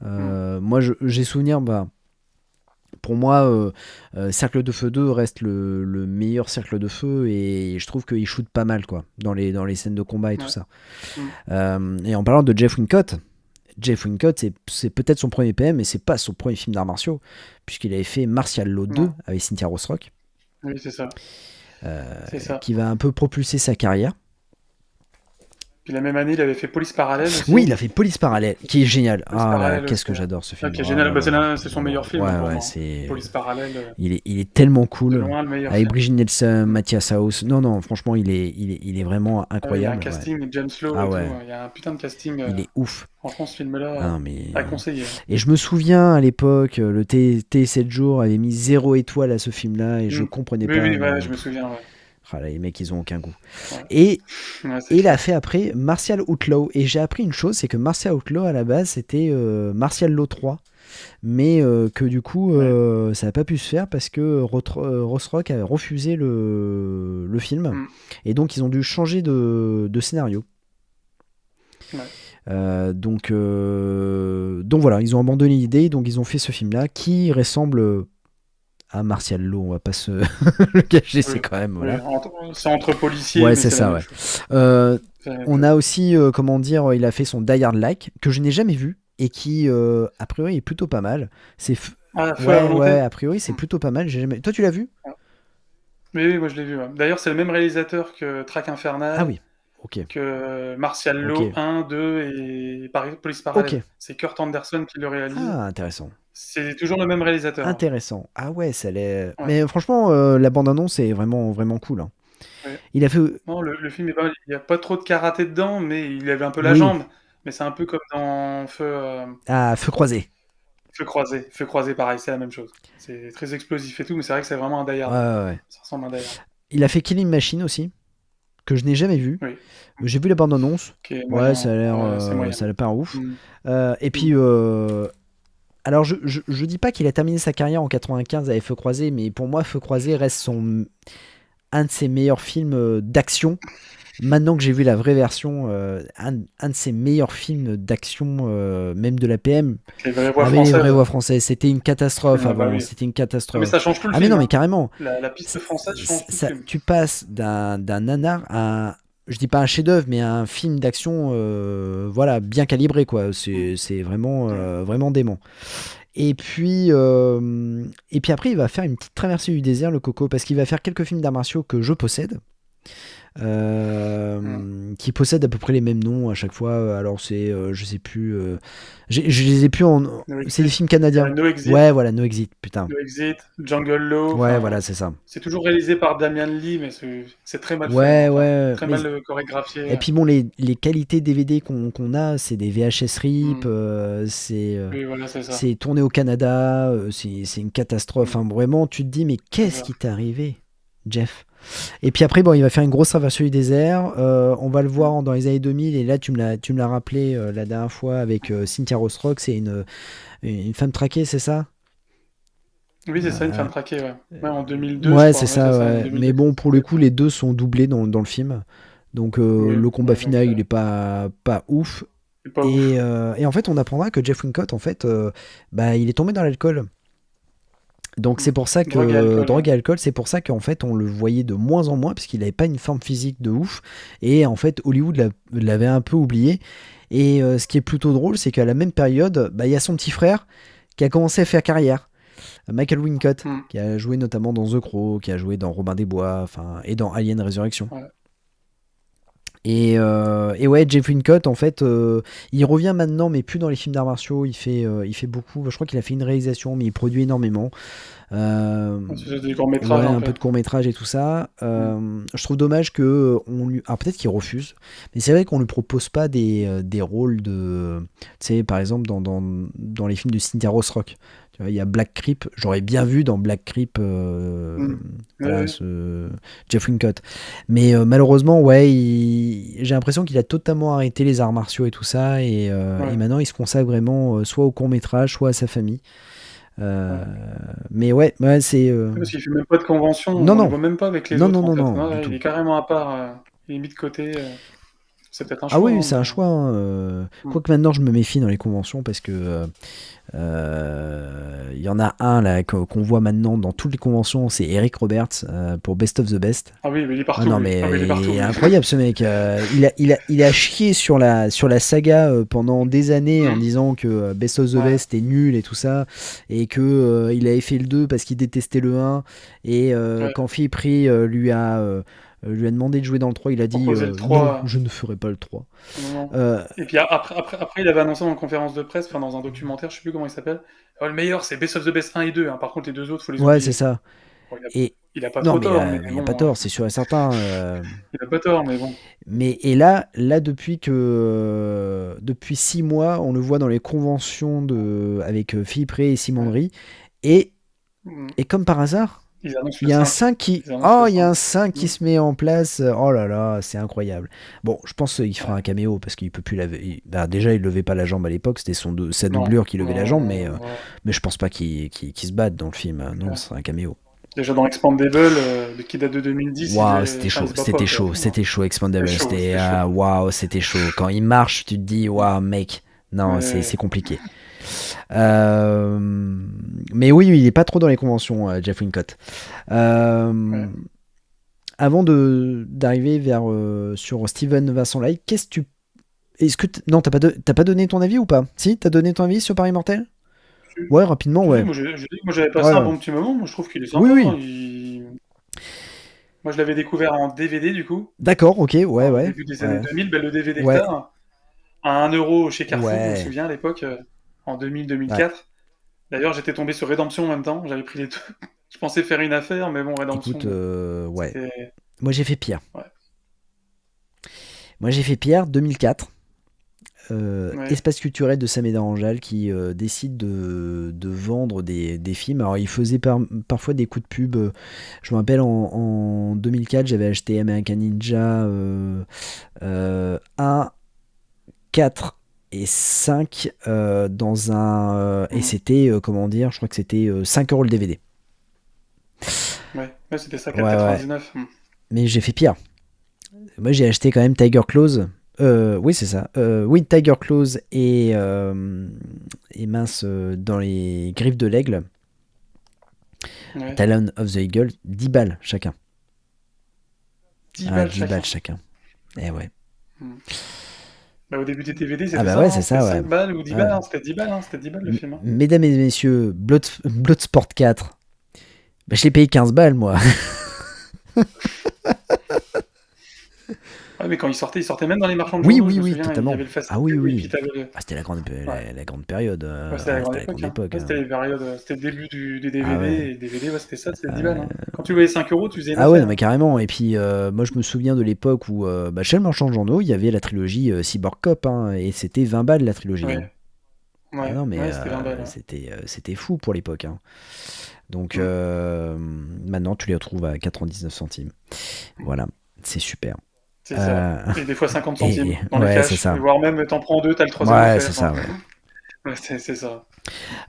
Moi, j'ai souvenir, bah, pour moi, Cercle de Feu 2 reste le meilleur Cercle de Feu, et je trouve qu'il shoot pas mal, quoi, dans les scènes de combat et tout Ouais. ça. Mm. Et en parlant de Jeff Wincott, c'est peut-être son premier PM, mais c'est pas son premier film d'arts martiaux, puisqu'il avait fait Martial Law 2 Non. avec Cynthia Rothrock, Oui, c'est ça. C'est ça. qui va un peu propulser sa carrière. Puis la même année, il avait fait Police Parallèle aussi. Oui, il a fait Police Parallèle, qui est génial. Police Ah là, Parallèle qu'est-ce aussi, que ouais. j'adore ce film. Qui est Ah génial. là Bah, là. c'est son meilleur film Ouais, pour ouais, moi. c'est... Police Parallèle, Il est tellement de cool. loin le meilleur Avec film. Brigitte Nielsen, Mathias House. Non, franchement, il est vraiment Il y a un incroyable. Ouais. casting, James Lowe Ah et ouais. tout. Il y a un putain de casting. Il est ouf. Franchement, ce Ah film-là, non, mais... à conseiller. Et je me souviens à l'époque, le T7 jours avait mis 0 étoile à ce film-là, et je comprenais Oui, pas. oui, ouais, mais- je me souviens. Ouais. Ah là, les mecs, ils ont aucun goût. Ouais. Et Ouais, c'est il clair. a fait après Martial Outlaw. Et j'ai appris une chose, c'est que Martial Outlaw, à la base, c'était Martial Law 3. Mais que du coup, ça n'a pas pu se faire parce que Rothrock avait refusé le film. Mm. Et donc, ils ont dû changer de scénario. Ouais. Donc voilà, ils ont abandonné l'idée. Donc, ils ont fait ce film-là qui ressemble à Martial Law. On va pas se le cacher, c'est Oui. quand même. Voilà. Oui, c'est entre policiers, Ouais, mais c'est c'est ça, la même chose. Euh, C'est la même On chose. a aussi, comment dire, il a fait son Die Hard Like, que je n'ai jamais vu. et qui, a priori, est plutôt pas mal. Ah, Feu à Ouais, volonté. ouais, a priori, c'est plutôt pas mal. Toi, tu l'as vu? Oui, oui, moi je l'ai vu. Ouais. D'ailleurs, c'est le même réalisateur que Traque Ah Infernale, oui, ok, que Martial ok, Law 1, 2 et Police ok. Parallèle. C'est Kurt Anderson qui le réalise. Ah, intéressant. C'est toujours le même réalisateur. Intéressant. Ah ouais, ça l'est. Ouais. Mais franchement, la bande-annonce est vraiment, vraiment cool, hein. Ouais. Il a fait. Non, le film est pas mal. Il n'y a pas trop de karaté dedans, mais il avait un peu la Oui. jambe. Mais c'est un peu comme dans Ah, Feu croisé. Feu croisé. Feu croisé, pareil, c'est la même chose. C'est très explosif et tout, mais c'est vrai que c'est vraiment un Die Ouais, Hard. ouais, ouais. Ça ressemble à un Die Hard. Il a fait Killing Machine aussi, que je n'ai jamais vu. Oui, J'ai vu la bande-annonce. qui est Ouais, moyen. Ouais, c'est moyen. ça a l'air pas ouf. Mm. Et puis, Mm. alors je dis pas qu'il a terminé sa carrière en 95 avec Feu croisé, mais pour moi, Feu croisé reste un de ses meilleurs films d'action. Maintenant que j'ai vu la vraie version, un de ses meilleurs films d'action, même de la PM, Les vraies voix avec les vraies françaises. voix françaises. C'était une catastrophe Ah bah avant, oui. c'était une Ah, mais catastrophe. ça change tout le Ah mais film, non, mais hein. carrément. La piste française change tout le film. Tu passes d'un nanar à je dis pas un chef-d'œuvre, mais un film d'action, voilà, bien calibré quoi. C'est vraiment, Ouais. vraiment dément. Et puis après, il va faire une petite traversée du désert, le Coco, parce qu'il va faire quelques films d'arts martiaux que je possède. Mm. Qui possèdent à peu près les mêmes noms à chaque fois. Alors c'est, je sais plus, je les ai plus en. No C'est des Exit. films canadiens. No Exit. Ouais, voilà, No Exit, putain. No Exit. Jungle Law. Ouais, voilà, Enfin, c'est ça. c'est toujours réalisé par Damian Lee, mais c'est très mal fait, hein. Ouais, Enfin, ouais, très mais mal chorégraphié. et puis bon, les qualités DVD qu'on a, c'est des VHS RIP, Mm. Oui, voilà, c'est ça. c'est tourné au Canada, c'est une catastrophe, Mm. hein. Vraiment, tu te dis, mais C'est qu'est-ce ça. qui t'est arrivé, Jeff? Et puis après, bon, il va faire une grosse traversée du désert. On va le Mm. voir dans les années 2000. Et là, tu me l'as rappelé la dernière fois avec Cynthia Rothrock. C'est une femme traquée, c'est ça? Oui, c'est ça, une Euh, femme traquée, ouais. Ouais, en 2002, je ouais, c'est crois. Ouais, c'est ça. ça, Ouais. Mais 2002. bon, pour le coup, les deux sont doublés dans le film. Donc, Oui, le combat ouais, donc final, il est pas ouf. c'est pas ouf. Et en fait, on apprendra que Jeff Wincott, en fait, bah, il est tombé dans l'alcool. Donc Mm. c'est pour ça Drogue et que alcool, ouais. drogue et alcool, c'est pour ça qu'en fait on le voyait de moins en moins parce qu'il n'avait pas une forme physique de ouf et en fait Hollywood l'avait un peu oublié. Et ce qui est plutôt drôle, c'est qu'à la même période, bah, il y a son petit frère qui a commencé à faire carrière, Michael Wincott, Mm. qui a joué notamment dans The Crow, qui a joué dans Robin des Bois, enfin et dans Alien Resurrection. Ouais. Et ouais, Jeff Wincott, en fait, il revient maintenant, mais plus dans les films d'arts martiaux. Il fait beaucoup. Je crois qu'il a fait une réalisation, mais il produit énormément. Euh, C'est des courts-métrages ouais, un un peu. peu de court métrage et tout ça. Mm. Je trouve dommage que on lui. Alors peut-être qu'il refuse, mais c'est vrai qu'on lui propose pas des rôles de. Tu sais, par exemple dans les films de Cynthia Rothrock. Tu vois, il y a Black Creep. J'aurais bien vu dans Black Creep, Mm. Oui, voilà, oui. Jeff Wincott. Mais malheureusement, ouais, j'ai l'impression qu'il a totalement arrêté les arts martiaux et tout ça, et Ouais. maintenant il se consacre vraiment soit au court métrage, soit à sa famille. Euh, Ouais. mais ouais, c'est. Parce qu'il fait même pas de convention, Non, on le non, voit même pas avec les non, non, autres en non, fait. non, du Ouais, il tout. est carrément à part, il est mis de côté. C'est peut-être un Ah choix, oui, hein, c'est un mais. choix, hein. Mm. Quoique maintenant je me méfie dans les conventions parce que il y en a un là qu'on voit maintenant dans toutes les conventions, c'est Eric Roberts pour Best of the Best. Ah oui, mais il est Ah partout, non lui. Ah oui, il est mais il partout, est lui. incroyable ce mec. Il a chié sur la saga pendant des années en Mm. disant que Best of the Ouais, Best est nul et tout ça et que il avait fait le 2 parce qu'il détestait le 1 et ouais. quand Philippe Rey lui a demandé de jouer dans le 3, il a dit Proposer le non, 3. je ne ferai pas le 3. Non, non. Euh, Et puis après, il avait annoncé dans une conférence de presse, enfin dans un documentaire, je sais plus comment il s'appelle. Le meilleur, c'est Best of the Best 1 et 2, hein. Par contre, les deux autres, faut les ouais, c'est oublier. ça. Bon, Et il a pas non, trop mais tort, mais il n'y a pas bon, tort, c'est sûr et certain. il a pas tort, mais bon. Mais et là depuis 6 mois, on le voit dans les conventions avec Philippe Rey et Simon Ouais. Ry. Et, Mm. et comme par hasard, Ils annoncent il le y a un 5. 5 qui. Ils annoncent Oh, le il y a 5. un 5 qui Mm. se met en place. Oh là là, c'est incroyable. Bon, je pense qu'il fera Ouais. un caméo parce qu'il peut plus laver. Bah, déjà, il levait pas la jambe à l'époque, c'était sa Non, doublure qui levait la jambe, non, ouais. mais je pense pas qu'il se batte dans le film, hein. Non, Ouais. c'est un caméo. Déjà dans Expandable, qui date de 2010, Waouh, enfin, il se bat pas, quoi. Non. c'était chaud, Expandable. C'était chaud. Waouh, c'était chaud. Quand il marche, tu te dis, waouh, mec, non, c'est Mais, compliqué. Euh, mais oui, il est pas trop dans les conventions, Jeff Wincott. Euh, ouais. Avant d'arriver sur Steven Vincent Lai, qu'est-ce que tu Est-ce que non, t'as pas donné ton avis ou pas? Si, t'as donné ton avis sur Paris Mortel? Ouais, rapidement, ouais. Moi, moi, j'avais passé Ouais, un ouais. bon petit moment. Moi, je trouve qu'il est Oui, sympa, oui. hein. Moi, je l'avais découvert en DVD, du coup, D'accord, ok, ouais, au ouais. début des années Ouais. 2000. Ben, le DVD que Ouais. t'as, à 1 € chez Carrefour, je me Ouais. souviens, à l'époque, en Ouais. 2000-2004. D'ailleurs, j'étais tombé sur Rédemption en même temps. J'avais pris les deux. Je pensais faire une affaire, mais bon, Rédemption, Écoute, ouais. c'était... Moi, j'ai fait pire. Ouais, 2004. ouais, Espace culturel de Samédard Anjal qui décide de vendre des films. Alors, il faisait parfois des coups de pub. Je me rappelle en 2004, j'avais acheté American Ninja 1, 4 et 5 dans un. Et mhm, c'était, comment dire, je crois que c'était 5 € le DVD. ouais. Ouais, c'était ça, Ouais, ouais. 4,99. Mais j'ai fait pire. Moi, j'ai acheté quand même Tiger Claws. Oui, c'est ça. Oui, Tiger Claws et mince, dans les griffes de l'aigle. Ouais. Talon of the Eagle, 10 balles chacun. 10 Ah, balles 10 balles chacun. chacun. Eh ouais. Mhm. Bah, au début des DVD, Ah c'était bah ça, ouais, hein. c'est C'était ça, ouais. 5 balles ou 10 balles, Ouais. hein. C'était 10 balles, hein. C'était 10 balles le film, hein. Mesdames et messieurs, Bloodsport 4. Bah, je l'ai payé 15 balles, moi. Ouais, mais quand il sortait même dans les marchands de Oui, journaux, je oui, me oui, souviens, il y totalement. avait le Ah Fast oui, Food, et oui. puis t'avais le... Ah, c'était Ouais. la grande période. Ouais, c'était la grande C'était la époque, grande hein. époque. Ouais, c'était les périodes, c'était le début du Ah DVD, ouais. et DVD, ouais, c'était ça, c'était 10 balles, hein. Quand tu voyais 5 €, tu faisais une Ah ouais, non, affaire, mais hein. carrément. Et puis, moi, je me souviens de l'époque où, bah, chez le marchand de journaux, il y avait la trilogie Cyborg Cop, hein, et c'était 20 balles la trilogie, hein. Ouais, Ah non, mais ouais, c'était 20 balles, ouais. c'était fou pour l'époque, hein. Donc, Mm. maintenant, tu les retrouves à 99 centimes. Voilà, c'est super. C'est ça. Euh, Et des fois 50 et centimes dans les ouais, c'est cash, ça. et voire même t'en prends deux, t'as le troisième Ouais, c'est offert. ça, Enfin, ouais. ouais, c'est ça.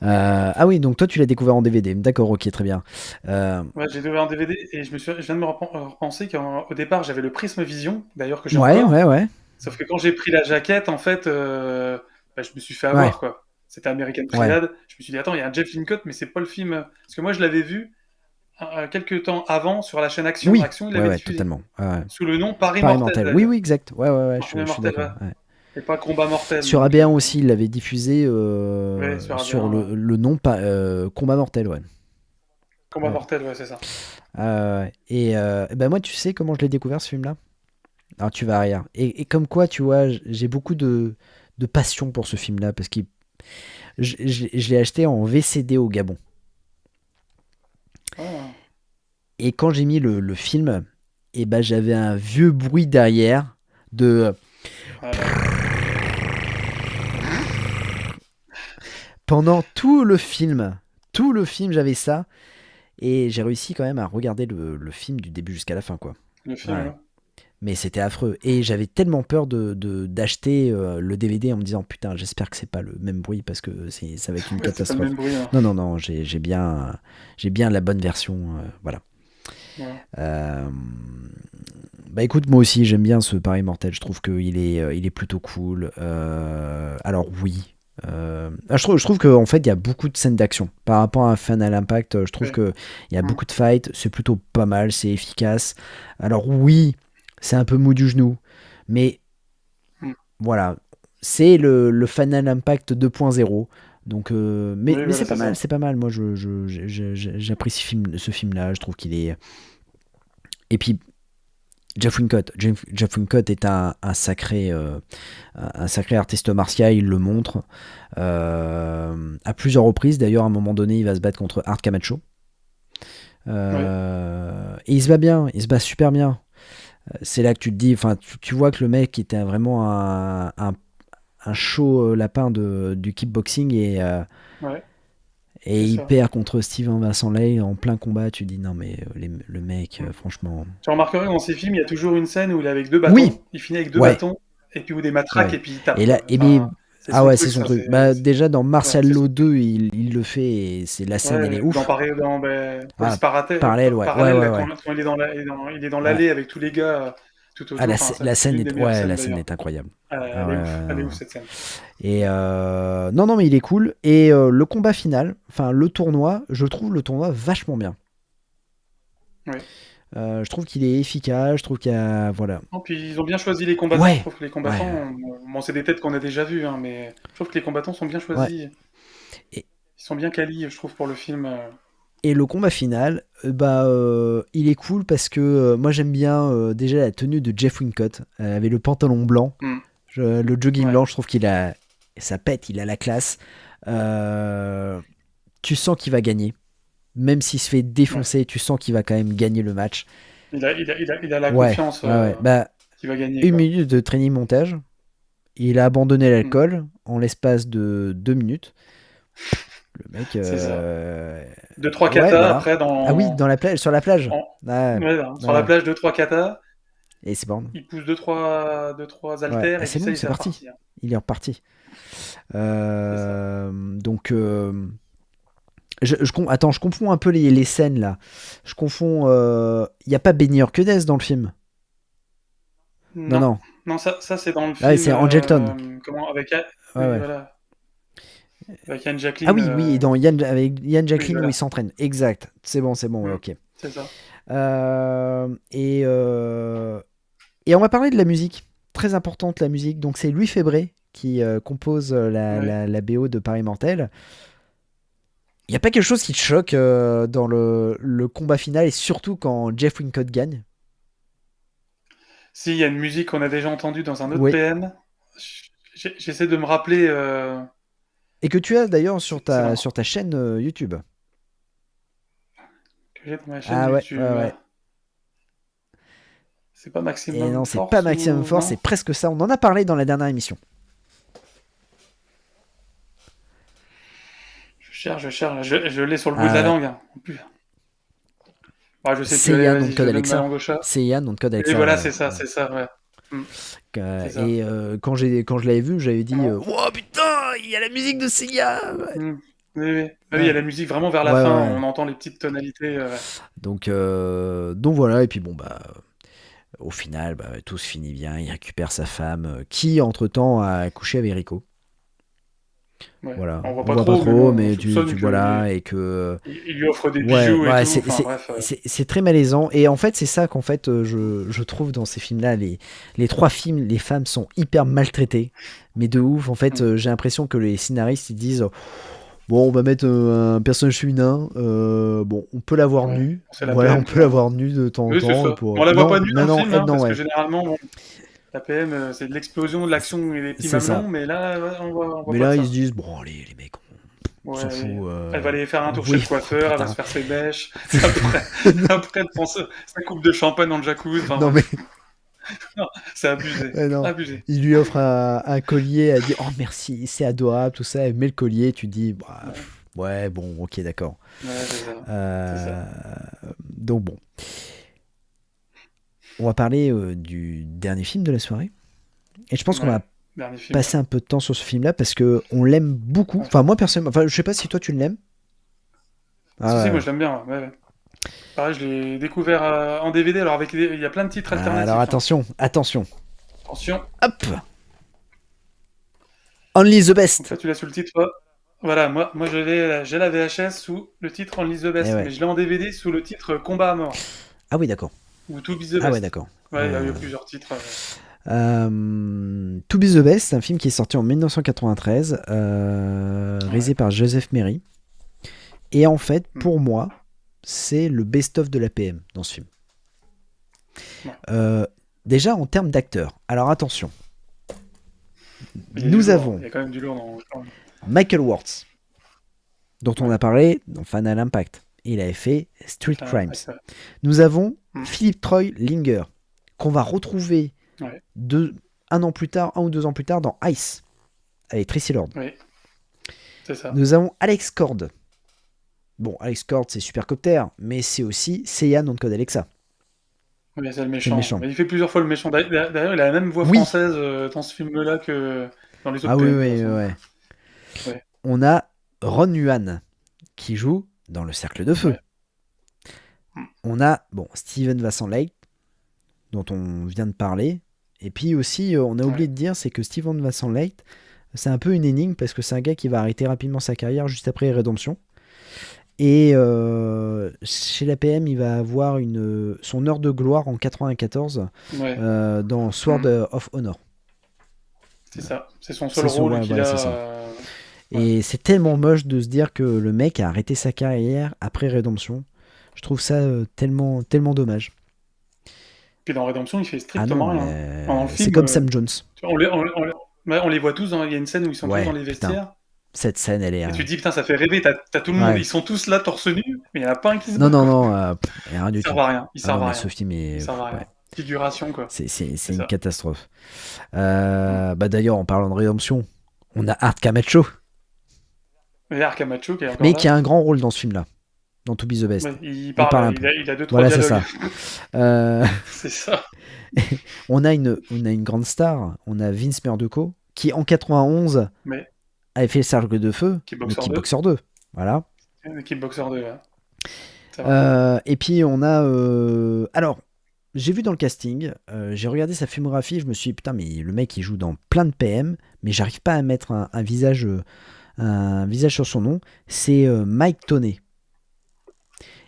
Ah oui, donc toi, tu l'as découvert en DVD. D'accord, ok, très bien. Euh, Ouais, j'ai découvert en DVD et je viens de me repenser qu'au départ j'avais le Prisme Vision, d'ailleurs que j'ai ouais, encore. ouais, ouais. Sauf que quand j'ai pris la jaquette, en fait, bah, je me suis fait Ouais, avoir, quoi. C'était American ouais. Triad. Je me suis dit, attends, il y a un Jeff Lincott, mais c'est pas le film. Parce que moi, je l'avais vu quelques temps avant sur la chaîne Action. Oui, Action, il ouais, l'avait ouais, diffusé. totalement. Ouais, ouais. Sous le nom Paris Paris Mortel, Mortel. Oui, d'ailleurs. oui, exact. Ouais, ouais, ouais, Paris je suis Mortel, d'accord. ouais. Ouais. Et pas Combat Mortel. Sur Donc, AB1 aussi, il l'avait diffusé ouais, sur sur AB1, le nom Combat Mortel, ouais. Combat Ouais. Mortel, ouais, c'est ça. Ouais. Et ben moi, tu sais comment je l'ai découvert ce film-là? Alors tu vas rire. Et comme quoi, tu vois, j'ai beaucoup de passion pour ce film-là parce que je l'ai acheté en VCD au Gabon. Ah, Et quand j'ai mis le film, et ben j'avais un vieux bruit derrière de ouais. pendant tout le film. Tout le film, j'avais ça. Et j'ai réussi quand même à regarder le film du début jusqu'à la fin, quoi. Le film, Ouais. là. Mais c'était affreux. Et j'avais tellement peur d'acheter le DVD en me disant putain, j'espère que c'est pas le même bruit parce que ça va être une Ouais, c'était pas le catastrophe. même bruit, hein. Non, non, non, j'ai bien la bonne version. Voilà. Voilà. Euh, Bah écoute, moi aussi j'aime bien ce Paris Mortel. Je trouve il est plutôt cool. Alors oui. Je trouve qu'en fait il y a beaucoup de scènes d'action par rapport à Final Impact. Je trouve Ouais. que il y a Mm. beaucoup de fights, c'est plutôt pas mal, c'est efficace. Alors oui, c'est un peu mou du genou, mais Mm. voilà, c'est le Final Impact 2.0. Donc, Oui, mais voilà, c'est ça. c'est pas mal. Moi, j'apprécie ce film-là. Je trouve qu'il est. Et puis, Jeff Wincott est un sacré artiste martial, il le montre à plusieurs reprises. D'ailleurs, à un moment donné, il va se battre contre Art Camacho. Ouais. Et il se bat bien, il se bat super bien. C'est là que tu te dis, enfin, tu vois que le mec était vraiment un chaud lapin du kickboxing Ouais, et c'est il ça. perd contre Steven Vincent Leigh en plein combat. Tu te dis, non, mais le mec, Mm. franchement. Tu remarqueras dans ces films, il y a toujours une scène où il est avec deux Oui, bâtons, il finit avec deux ouais, bâtons, et puis ou des matraques, ouais. et puis il tape, Et là, quoi. Enfin, c'est ah son ouais, c'est truc, son ça. truc. Bah, déjà dans Ouais, Martial c'est son Law truc. 2, il le fait et la scène, elle est Ouais, ouf. dans ben, Police Ah, parallèle, ouais, ouais, Parallèle, ouais, là, ouais. quand il est dans Ouais. l'allée avec tous les gars tout Ah, autour. Enfin, la c'est scène l'une des est, meilleures ouais, scènes la scène d'ailleurs. est incroyable. Ah Elle ouais, est ouais, ouf, elle est ouais, ouf ouais. cette scène. Et non, non, mais il est cool. Et le combat final, enfin le tournoi, je trouve le tournoi vachement bien. Ouais. Je trouve qu'il est efficace, je trouve qu'il y a... Voilà. Non, puis ils ont bien choisi les combattants. Ouais, Je trouve que les ouais. combattants, bon, c'est des têtes qu'on a déjà vues, hein, mais je trouve que les combattants sont bien Ouais. choisis. Et, Ils sont bien quali, je trouve, pour le film. et le combat final, il est cool parce que moi j'aime bien déjà la tenue de Jeff Wincott, avec le pantalon blanc, Hmm. le jogging Ouais. blanc, je trouve qu'il a... Ça pète, il a la classe. Euh, Tu sens qu'il va gagner. Même s'il se fait Ouais. défoncer, tu sens qu'il va quand même gagner le match. Il a la Ouais, confiance ouais, ouais. Bah, qu'il va gagner, une quoi. minute de training montage. Il a abandonné Hmm. l'alcool en l'espace de 2 minutes. Le mec, C'est ça. Deux, trois ouais, katas, voilà. après, Ah oui, dans la plage, sur la plage. en- Ouais, ouais, hein, sur la ouais. plage, deux, trois katas. Et c'est bon. Il pousse deux, trois Ouais, haltères, ah, et c'est puis ça bon, y est, c'est c'est parti. reparti, hein. Il est reparti. C'est ça. Donc, attends, je confonds un peu les scènes là. Je confonds. Il n'y a pas Benny Urquidez dans le film. Non, Non, non. non, ça c'est dans le Ah, film, c'est Angelton. comment, Ouais, oui, ouais. voilà, avec Anne Ah Jacqueline, oui, oui, avec Ian oui, Jacqueline où il voilà. s'entraîne. Exact. C'est bon, ouais, Hmm. ok. C'est ça. Euh, et, euh, et on va parler de la musique. Très importante, la musique. Donc, c'est Louis Fébré qui compose Oui. la BO de Paris Mortel. Il n'y a pas quelque chose qui te choque dans le combat final et surtout quand Jeff Wincott gagne? Si, il y a une musique qu'on a déjà entendue dans un autre Oui. PM. J'essaie de me rappeler. Et que tu as d'ailleurs C'est dans sur ta chaîne YouTube. que j'ai dans ma chaîne Ah ouais, ouais, YouTube. ouais. C'est pas Et Maximum non, c'est pas Force Maximum ou Force, c'est non? presque ça. On en a parlé dans la dernière émission. Je cherche. Je l'ai sur le bout de Ah la ouais. langue, hein. En plus. Ah, je sais plus. C'est Allez, Yann, on vas-y, code je donne ma Alexa. langue au chat. C'est Yann, on code Et Alexa, voilà, ouais. Ouais. c'est ça, ouais. Hmm, c'est ça. Et quand je l'avais vu, j'avais dit Comment? oh putain, il y a la musique de Seiya. Ouais. Hmm. Oui, oui. Ah oui, il y a Ouais. la musique vraiment vers la Ouais, fin. ouais. On entend les petites tonalités. Ouais. Donc voilà, et puis bon, bah, au final, bah, tout se finit bien. Il récupère sa femme, qui entre-temps a couché avec Rico. Ouais. Voilà, On voit on pas voit pas trop, mais trop, bon, on mais soupçonne tu qu'il voilà, et que il lui offre des ouais, bijoux et ouais, tout. Enfin bref. c'est très malaisant. Et en fait, c'est ça qu'en fait, je trouve dans ces films-là, les trois films, les femmes sont hyper maltraitées, mais de ouf. En fait, Hmm. j'ai l'impression que les scénaristes ils disent bon, on va mettre un personnage féminin, bon, on peut l'avoir Ouais. nu, C'est la voilà, on PM, peut quoi. l'avoir nu de temps en Oui, c'est temps ça. pour On la voit pas non, nue dans non, le non, film, hein, non, parce que ouais, généralement, bon, la PM, c'est de l'explosion, de l'action et des petits c'est ça. mamelons, mais là, ouais, on voit Mais pas de là, ils se ça. disent bon, allez, les mecs, on s'en fout. Ouais, elle va aller faire un tour chez Oui, le coiffeur, elle va se putain. faire ses mèches, après elle prend sa coupe de champagne dans le jacuzzi, enfin Non mais bref, non, c'est abusé, non, abusé. il lui offre un collier, elle dit oh merci, c'est adorable, tout ça, elle met le collier, tu dis bah, Ouais, ouais, bon, ok, d'accord. ouais, c'est ça, c'est Euh, ça. donc bon, on va parler du dernier film de la soirée, et je pense qu'on Ouais, va dernier film, ouais. passer un peu de temps sur ce film-là parce que on l'aime beaucoup. Ouais. Enfin moi personnellement, enfin je sais pas si toi tu l'aimes. Si, si, Ah moi ouais. je l'aime bien, ouais, ouais. Pareil, je l'ai découvert en DVD, alors il y a plein de titres Alors alternatifs, hein. attention, attention. Attention, Hop, Only the donc best. là tu l'as sous le titre. Voilà, moi j'ai la VHS sous le titre Only the Eh Best, mais ouais. je l'ai en DVD sous le titre Combat à mort, Ah oui, d'accord. ou To Be the Ah ouais, Best. d'accord. Ouais, il y a plusieurs titres. To Be the Best, c'est un film qui est sorti en 1993, Ouais. réalisé par Joseph Merry. Et en fait, Hmm. pour moi, c'est le best-of de la PM dans ce film. Ouais. Déjà en termes d'acteurs. Alors attention, Il y a du nous lourd, hein. avons Il y a quand même du lourd dans. Michael Worth, dont on Ouais. a parlé dans Final Impact. Il avait fait Street Enfin, Crimes. ouais. Nous avons Hmm. Philip Troy Linger, qu'on va retrouver Ouais. un ou 2 ans plus tard dans Ice, avec Tracy Lord. Oui, c'est ça. Nous avons Alex Cord. Bon, Alex Cord, c'est Supercopter, mais c'est aussi Seiya non code Alexa. Oui, c'est le C'est le méchant. méchant. Mais il fait plusieurs fois le méchant. D'ailleurs, il a la même voix Oui. française dans ce film-là que dans les autres Ah oui, PM, de toute oui, façon. ouais. Ouais. On a Ron Yuan, qui joue dans Le Cercle de Feu. Ouais. Hmm. On a, bon, Steven Vincent Lake, dont on vient de parler. Et puis aussi, on a oublié Ouais. de dire, c'est que Steven Vincent Lake, c'est un peu une énigme, parce que c'est un gars qui va arrêter rapidement sa carrière juste après Rédemption. Et chez la PM, il va avoir son heure de gloire en 94 Ouais, dans Sword of Honor. c'est ça. C'est son C'est seul son- rôle ouais, qu'il voilà, a. c'est ça. Et c'est tellement moche de se dire que le mec a arrêté sa carrière après Rédemption. Je trouve ça tellement, tellement dommage. Puis dans Redemption, il fait Ah non, strictement rien. Dans le c'est film, comme Sam Jones. on les voit tous, hein. Il y a une scène où ils sont tous Ouais, dans les putain. vestiaires. Cette scène, elle est. Et tu te dis, putain, ça fait rêver, t'as tout le monde. Ouais. Ils sont tous là, torse nu, mais il n'y en a pas un qui se Non, bat, non, quoi. non, rien du Ils tout. servent à rien. Ils Ah servent non, à mais rien. ce film est. Ils servent à ouais, rien. Figuration, quoi. c'est une ça. catastrophe. Bah d'ailleurs, en parlant de Rédemption, on a Art Camacho, Mais Arcamacho qui est encore mais là. qui a un grand rôle dans ce film-là, dans To Be the Best. Ouais, il parle parle, un peu. il a deux, trois Voilà, c'est dialogues. ça. C'est ça. On a une grande star, on a Vince Murduco, qui en 91 Mais avait fait le Cercle de Feu, Kickboxer mais Kickboxer 2. Voilà. Kickboxer 2, ouais. C'est vrai. Et puis on a. Alors, j'ai vu dans le casting, j'ai regardé sa filmographie, je me suis dit, putain, mais le mec il joue dans plein de PM, mais j'arrive pas à mettre un visage sur son nom. C'est Mike Toney.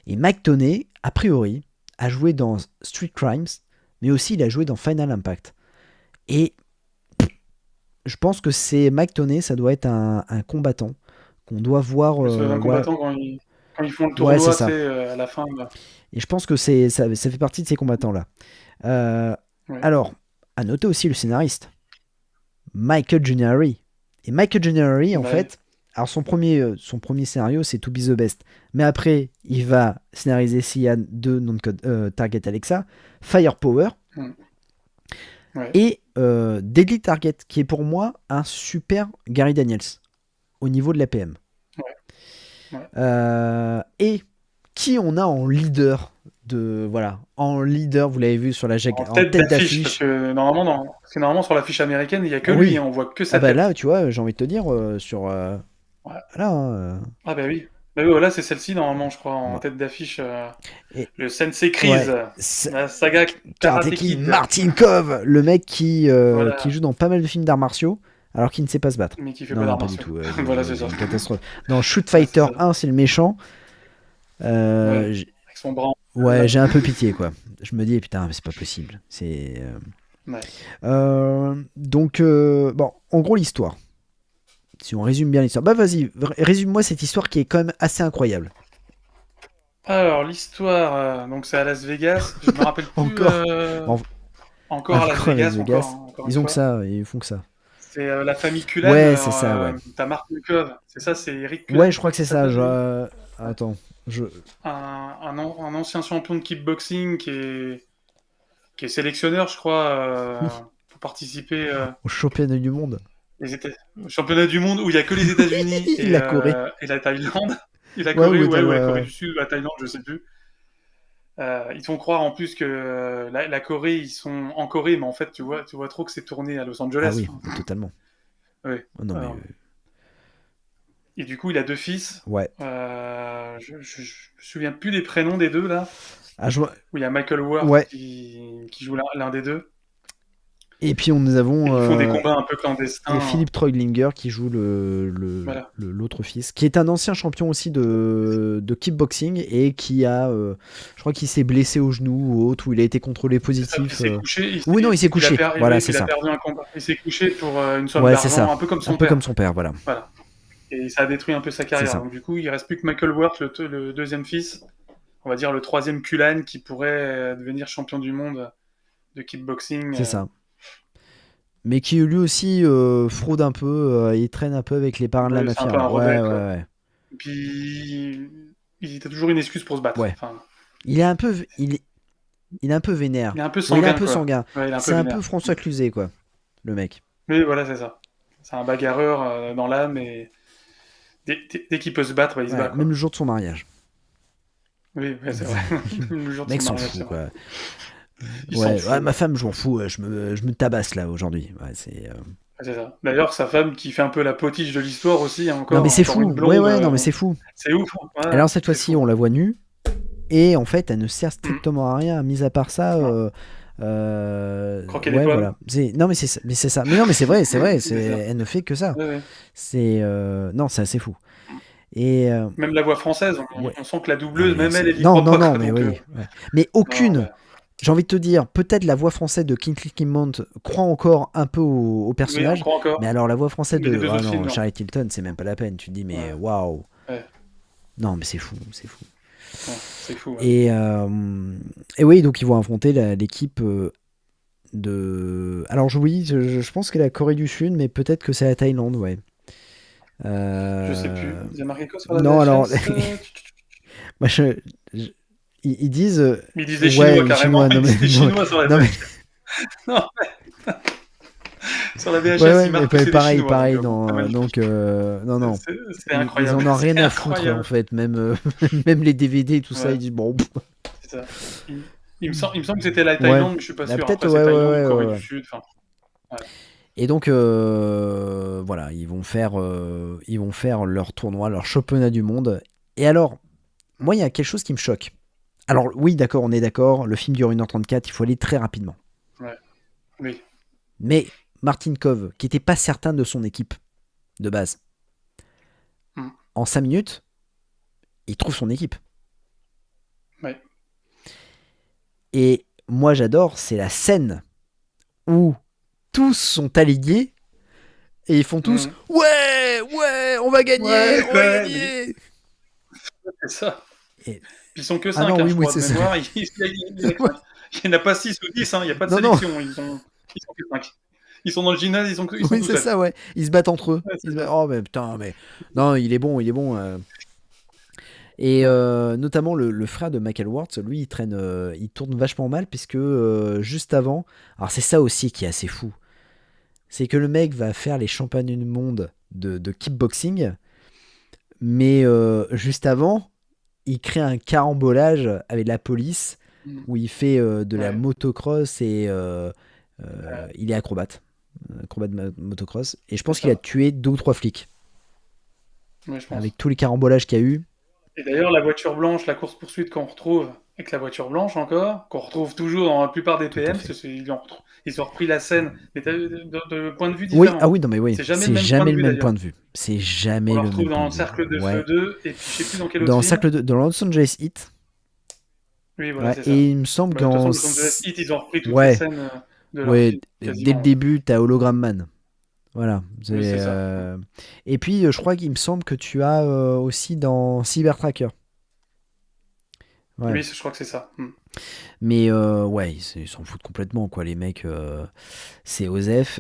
Et Mike Toney, a priori, a joué dans Street Crimes, mais aussi il a joué dans Final Impact. Et je pense que c'est Mike Toney, ça doit être un combattant qu'on doit voir. C'est un ouais. combattant quand ils font le Ouais, tournoi, c'est ça. tu sais, à la fin. Là. Et je pense que ça fait partie de ces combattants-là. Ouais. Alors, à noter aussi le scénariste, Michael Gennari. Et Michael Gennari, en Ouais. fait, alors son premier scénario, c'est To Be the Best. Mais après, il va scénariser Cyan 2, Target Alexa, Firepower, Ouais. et Deadly Target, qui est pour moi un super Gary Daniels au niveau de l'APM. Ouais. Et qui on a en leader en leader, vous l'avez vu sur la En tête d'affiche, parce que normalement sur l'affiche américaine, il n'y a que Oui. lui, hein, on voit que sa Ah bah tête. là, tu vois, j'ai envie de te dire sur Ouais. là, hein, Ah bah oui. Bah oui, voilà, c'est celle-ci normalement, je crois, en Ouais. tête d'affiche. Et- Le Sensei Kreese, c'est- la saga Karate Kid, Martin Kove, le mec qui Voilà. joue dans pas mal de films d'arts martiaux alors qu'il ne sait pas se battre. Mais qui fait Non, pas non, d'arts pas du martiaux. tout. Voilà, c'est ça. une catastrophe. Dans Shoot Fighter c'est ça. 1, c'est le méchant. Ouais. J'ai- Avec son bras. Ouais, j'ai un peu pitié, quoi. Je me dis, putain, mais c'est pas possible. C'est. Ouais. Donc, bon, en gros, l'histoire. Si on résume bien l'histoire. Bah, vas-y, résume-moi cette histoire qui est quand même assez incroyable. Alors, l'histoire, donc c'est à Las Vegas. Je me rappelle plus. Encore. Encore à Las Encore à Vegas. Las Vegas. Encore Ils une ont que fois. ça, ils font que ça. C'est la famille Cullen. Ouais, c'est ça, ouais. T'as Martin Kove. C'est ça, c'est Eric Cullen. Ouais, je crois que c'est ça. s'appelle, Attends. un ancien champion de kickboxing qui est sélectionneur, je crois, Oui. pour participer Au championnat du monde. au championnat du monde où il n'y a que les États-Unis Et la Corée. et la Thaïlande. Et la Ouais, Corée, ou ou la ouais. Corée du Sud, ou la Thaïlande, je sais plus. Ils te font croire en plus que la Corée, ils sont en Corée, mais en fait, tu vois trop que c'est tourné à Los Angeles. Ah oui, Enfin, totalement. ouais. Oh, non, Alors, mais. Et du coup, il a 2 fils. Ouais. Je me souviens plus des prénoms des deux, là. Ah, je vois. Où il y a Michael Ward Ouais. qui joue l'un des deux. Et puis nous avons. Et ils font des combats un peu clandestins. Et Philippe Treudlinger qui joue Voilà. l'autre fils, qui est un ancien champion aussi de kickboxing et qui a, je crois qu'il s'est blessé au genou ou autre, où il a été contrôlé Il positif. s'est couché. Oui, non, il s'est couché. Voilà, c'est ça. Il a perdu un combat. Il s'est couché pour une somme Ouais, c'est ça. d'argent, un peu comme son Un peu père. comme son père, voilà. Voilà. Et ça a détruit un peu sa carrière. ça. Donc du coup, il reste plus que Michael Ward, le deuxième fils. On va dire le troisième Cullen qui pourrait devenir champion du monde de kickboxing. C'est ça. Mais qui lui aussi fraude un peu, il traîne un peu avec les parrains de la Ouais, c'est mafia. un peu un rebelle, quoi. Ouais. Et puis, il a toujours une excuse pour se battre. Ouais. Enfin, Il est un peu vénère. il est un peu Ouais, sanguin. il est un peu quoi. sanguin. Ouais, il est un peu C'est un vénère. peu François Cluzet, quoi, le mec. Oui, voilà, c'est ça. C'est un bagarreur dans l'âme et dès qu'il peut se battre, il se Ouais, bat. Quoi. même le jour de son mariage. Oui, ouais, c'est vrai. Le jour Le mec de son s'en mariage, fout, c'est vrai. quoi. Il s'en Ouais, fout. ouais, ma femme, je m'en fous, je me tabasse là aujourd'hui. Ouais, c'est. Ouais, c'est ça. D'ailleurs, sa femme qui fait un peu la potiche de l'histoire aussi, hein, encore. Non mais c'est encore fou. une blonde, Ouais, non mais c'est fou. C'est ouf. Ouais, Alors cette c'est fois-ci, fou. on la voit nue et en fait, elle ne sert strictement à rien. Mis à part ça. Croquer ouais, les pommes. voilà. Non mais c'est ça. Mais non mais c'est vrai. C'est ça. Elle ne fait que ça. Ouais, ouais. C'est non, c'est assez fou. Et Même la voix française, ouais. on sent que la Ah, doubleuse, mais même elle y non, croit non, pas, non, quoi. mais Donc, oui. Ouais. Mais non, aucune. ouais. J'ai envie de te dire, peut-être la voix française de Kingsley Kimmont croit encore un peu au Oui, on personnage, croit mais encore. alors la voix française Mais les de. deux Ah autres films, non, non. Charlotte Hilton, c'est même pas la peine. Tu te dis, mais Ouais, waouh. ouais. Non, mais c'est fou, c'est fou. Non, c'est fou, ouais. Et, et oui, donc ils vont affronter l'équipe de. Alors oui, je pense que la Corée du Sud, mais peut-être que c'est la Thaïlande, ouais. Je sais plus. Euh, Ils ont marqué quoi sur la Non, alors, VHS? moi, je- ils disent, Mais ils disent les Chinois, ouais, les carrément. Chinois, non Ils mais, disent les non, Chinois sur la non, mais, VHS. Non, sur la ouais, VHS, ouais, ils mais marquent que c'est des pareil, Chinois, donc pareil, bon, c'est magnifique. donc, non, non, C'est ils incroyable. en ont rien C'est à foutre en incroyable. fait, même, même les DVD, tout ça, ils Ouais, disent bon, c'est ça. Il, il me semble que c'était la ouais, Thaïlande, mais je suis pas bah, sûr. peut-être, Après, c'est ouais, ouais, Thaïlande ou ouais, Corée ouais, du ouais. Sud. Enfin, ouais. Et donc, voilà, ils vont faire leur tournoi, leur championnat du monde. Et alors, moi, il y a quelque chose qui me choque. Alors, oui, d'accord, on est d'accord, le film dure 1h34, il faut aller très rapidement. Ouais. Oui. Mais Martin Kove, qui n'était pas certain de son équipe de base, Mm. en 5 minutes, il trouve son équipe. Ouais. Et moi, j'adore, c'est la scène où tous sont alignés et ils font tous Mm. ouais, ouais, on va gagner, Ouais, on va ouais, mais gagner. c'est ça. Et... Puis ils sont que Ah 5, non, oui, je oui, crois, de c'est ça. mémoire. Il y a que 5. Il n'y en a pas 6 ou 10, hein. Il n'y a pas de Non, non, sélection. Ils sont que 5. Ils sont dans le gymnase, ils sont oui, tout c'est seuls. ça, ouais. Ils se battent entre eux. Ouais, Ils c'est se battent... ça. Oh, mais putain, mais. Non, il est bon, il est bon. Et Ouais. notamment le frère de Michael Ward, lui, il tourne vachement mal, puisque juste avant. Alors, c'est ça aussi qui est assez fou. C'est que le mec va faire les championnats du monde de kickboxing, mais juste avant, il crée un carambolage avec la police Mm. où il fait de la Ouais. motocross et Ouais, il est acrobate de motocross. Et je c'est pense qu'il a ça. tué 2 ou 3 flics Ouais, je avec pense. tous les carambolages qu'il y a eu. Et d'ailleurs, la voiture blanche, la course-poursuite qu'on retrouve avec la voiture blanche encore, qu'on retrouve toujours dans la plupart des Tout à PM, fait. ils ont repris la scène, mais de points de vue Oui, ah différents. oui, non mais oui, C'est jamais le c'est même point jamais de le vue même point d'ailleurs. de vue. C'est On jamais le le même retrouve point dans de le vue. Cercle de Feu Ouais. 2, et puis je sais plus dans quel autre film. Dans Los Angeles Heat. Oui, voilà, Ouais, c'est ça. et il me semble Bah, de toute façon, qu'en. Los Angeles Heat, ils ont repris toutes les Ouais, scènes de leur ouais, film, dès le quasiment. Ouais. début, t'as Hologram Man. Voilà. Oui, c'est ça. Et puis, je crois qu'il me semble que tu as aussi dans Cyber Tracker. Ouais. Oui, je crois que c'est ça. Mm. Mais ouais, ils s'en foutent complètement, quoi, les mecs. C'est Osef.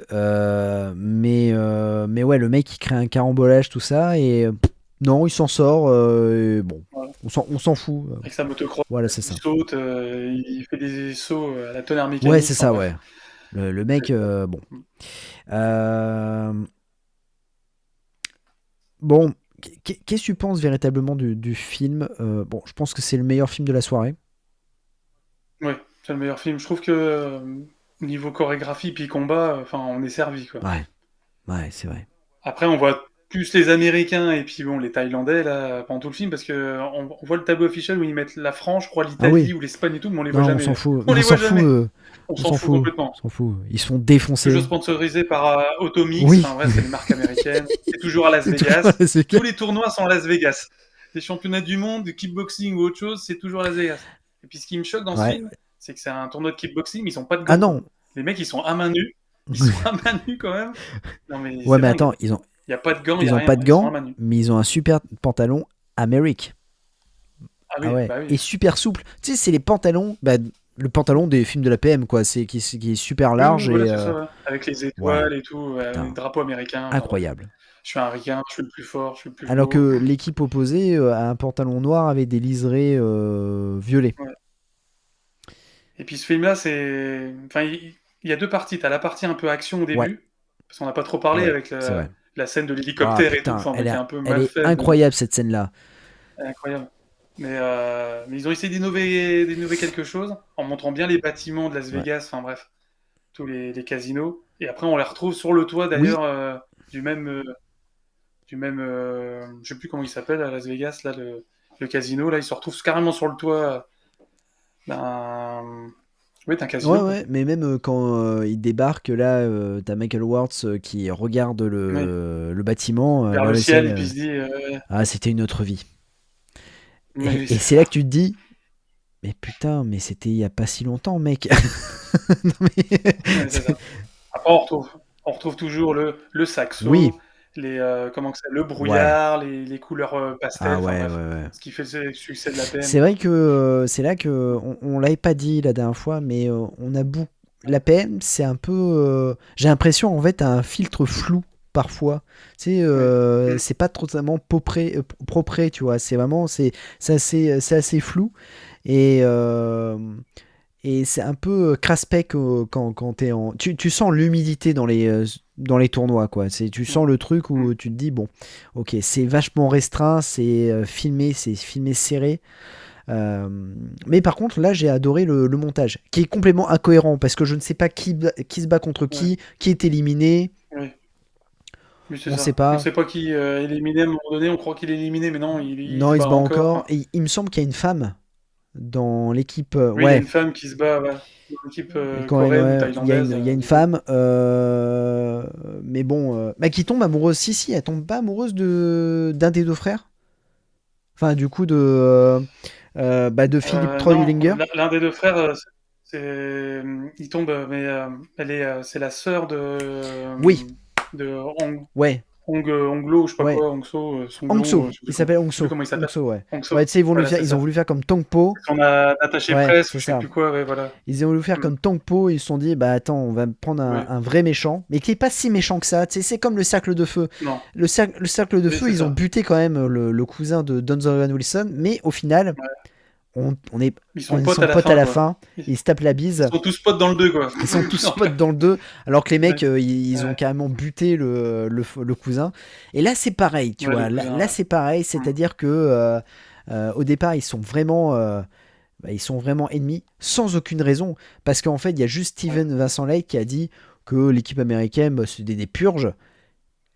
Mais ouais, le mec, il crée un carambolage, tout ça, et non, il s'en sort. Et bon, Voilà. on s'en fout. Avec sa motocross, Voilà, c'est il ça. saute, il fait des sauts à la tonnerre Ouais, mécanique, c'est enfin ça, ouais. bref. Le mec, bon. Mm. Euh, bon, qu'est-ce que tu penses véritablement du film? Bon, je pense que c'est le meilleur film de la soirée. Ouais, c'est le meilleur film. Je trouve que niveau chorégraphie puis combat, enfin, on est servi quoi. Ouais, ouais, c'est vrai. Après, on voit plus les Américains et puis bon les Thaïlandais là pendant tout le film parce que on voit le tableau affichel où ils mettent la France, je crois Ah oui, l'Italie ou l'Espagne et tout, mais on les voit non, on jamais. s'en fout. On On les s'en voit fout. jamais. On On s'en s'en fout fout. complètement. On s'en fout. Ils se font Toujours défoncer. sponsorisé par Automix, Oui, enfin bref, c'est les marques américaines. C'est toujours à Las c'est toujours Vegas. à ce Tous gars. les tournois sont à Las Vegas. Les championnats du monde, de kickboxing ou autre chose, c'est toujours à Las Vegas. Et puis ce qui me choque dans ce Ouais. film, c'est que c'est un tournoi de kickboxing, mais ils ont pas de Ah gants, quoi. non. Les mecs, ils sont à main nue. Ils sont à main nue quand même. Non mais Ouais, c'est mais dingue. attends, Il n'y a pas de gants, il n'y a ils ont rien. pas de Ils sont à gants, main nue. mais ils ont un super pantalon Americ. Ah Ah oui, ouais. bah Et oui. super souple. Tu sais, c'est les pantalons, bah, le pantalon des films de la PM, quoi. C'est qui est super Oui, oui, large voilà, et c'est ça. Ouais. Avec les ouais, étoiles et tout, les putain, drapeaux américains, enfin bref. incroyable. Je suis un ricain, je suis le plus fort, je suis le plus Alors beau. que l'équipe opposée a un pantalon noir avec des liserés violets. Ouais. Et puis ce film-là, c'est. Enfin, il y a deux parties. T'as la partie un peu action au Ouais, début, parce qu'on n'a pas trop parlé ouais, avec c'est vrai. la scène de Ah l'hélicoptère et tout, putain, enfin, qui est un peu elle mal est faite. incroyable cette scène-là. Incroyable. Mais ils ont essayé d'innover quelque chose en montrant bien les bâtiments de Las Ouais. Vegas, enfin bref, tous les casinos. Et après, on les retrouve sur le toit Oui, d'ailleurs du même, je sais plus comment il s'appelle à Las Vegas, là, le casino. Là, ils se retrouvent carrément sur le toit d'un Oui, t'as un Ouais, casino, quoi. ouais, mais même quand il débarque, là, t'as Michael Watts qui regarde Oui. le bâtiment. Vers le Voilà, ciel, et puis il se dit, ah, c'était une autre vie. oui, Et c'est c'est là que ça. tu te dis, mais putain, mais c'était il y a pas si longtemps, mec. Non, mais- Oui, c'est ça. Après, on retrouve toujours le Oui, saxo, comment que c'est, le ouais. brouillard, les couleurs Ah pastel, enfin ouais, ouais, bref, ouais. ce qui fait le succès de la C'est PM. vrai que c'est là que on l'avait pas dit la dernière fois, mais on a beaucoup. La PM, c'est un peu. J'ai l'impression en fait un filtre flou parfois. Tu sais, Oui. Mm. c'est pas totalement propre, tu vois. C'est vraiment c'est assez flou et c'est un peu craspec quand t'es en. Tu sens l'humidité dans les tournois, quoi. Tu Mm. sens le truc Mm. où tu te dis, bon, ok, c'est vachement restreint, c'est filmé serré. Euh, mais par contre, là, j'ai adoré le montage, qui est complètement incohérent, parce que je ne sais pas qui se bat contre Ouais. qui est éliminé, Oui. Oui, c'est on sait ça. On pas. sait pas qui est éliminé à un moment donné, on croit qu'il est éliminé, mais non, il Non, se il se bat bat encore. encore. Enfin, Et il me semble qu'il y a une femme dans l'équipe. oui, il y a Ouais, une femme qui se bat, ouais, dans l'équipe coréenne ou ouais, thaïlandaise, il y a une du coup. femme, mais bon, bah, qui tombe amoureuse. Si, elle tombe pas amoureuse d'un des deux frères. Enfin, du coup, de Philippe Troy Non, Hillinger. l'un des deux frères, il tombe, mais c'est la sœur Oui, de ouais, Honglo, je sais pas ouais. quoi, Hongso, Hongso, je sais il plus s'appelle je sais plus Hongso. comment il s'appelle. Hongso, ouais. Hongso, Ouais, tu sais, voilà, c'est ils ont ça. voulu faire comme Tongpo. C'est son attaché Ouais, presse, ou c'est je sais ça. plus quoi, ouais, voilà. Ils ont voulu faire Mm. comme Tongpo, ils se sont dit, bah attends, on va prendre Oui, un vrai méchant, mais qui est pas si méchant que ça. Tu sais, c'est comme le cercle de feu. non, Le cercle de oui, feu, c'est ils ont ça. buté quand même le cousin de Don Zoran Wilson, mais au final, Ouais. on est, Ils on sont est potes son à la pote à fin, la quoi. fin, Ils, ils se tapent la ils bise, sont tous potes dans le 2, quoi. ils sont tous En potes fait. dans le 2, alors que les mecs, Ouais, ils ont ouais, carrément buté le cousin. Et là, c'est pareil, tu ouais, le vois. cousin, Là ouais. c'est pareil, Mm. c'est-à-dire que au départ, ils sont vraiment ennemis sans aucune raison. Parce qu'en fait, il y a juste Ouais, Steven Vincent Lake qui a dit que l'équipe américaine, bah, c'était des purges.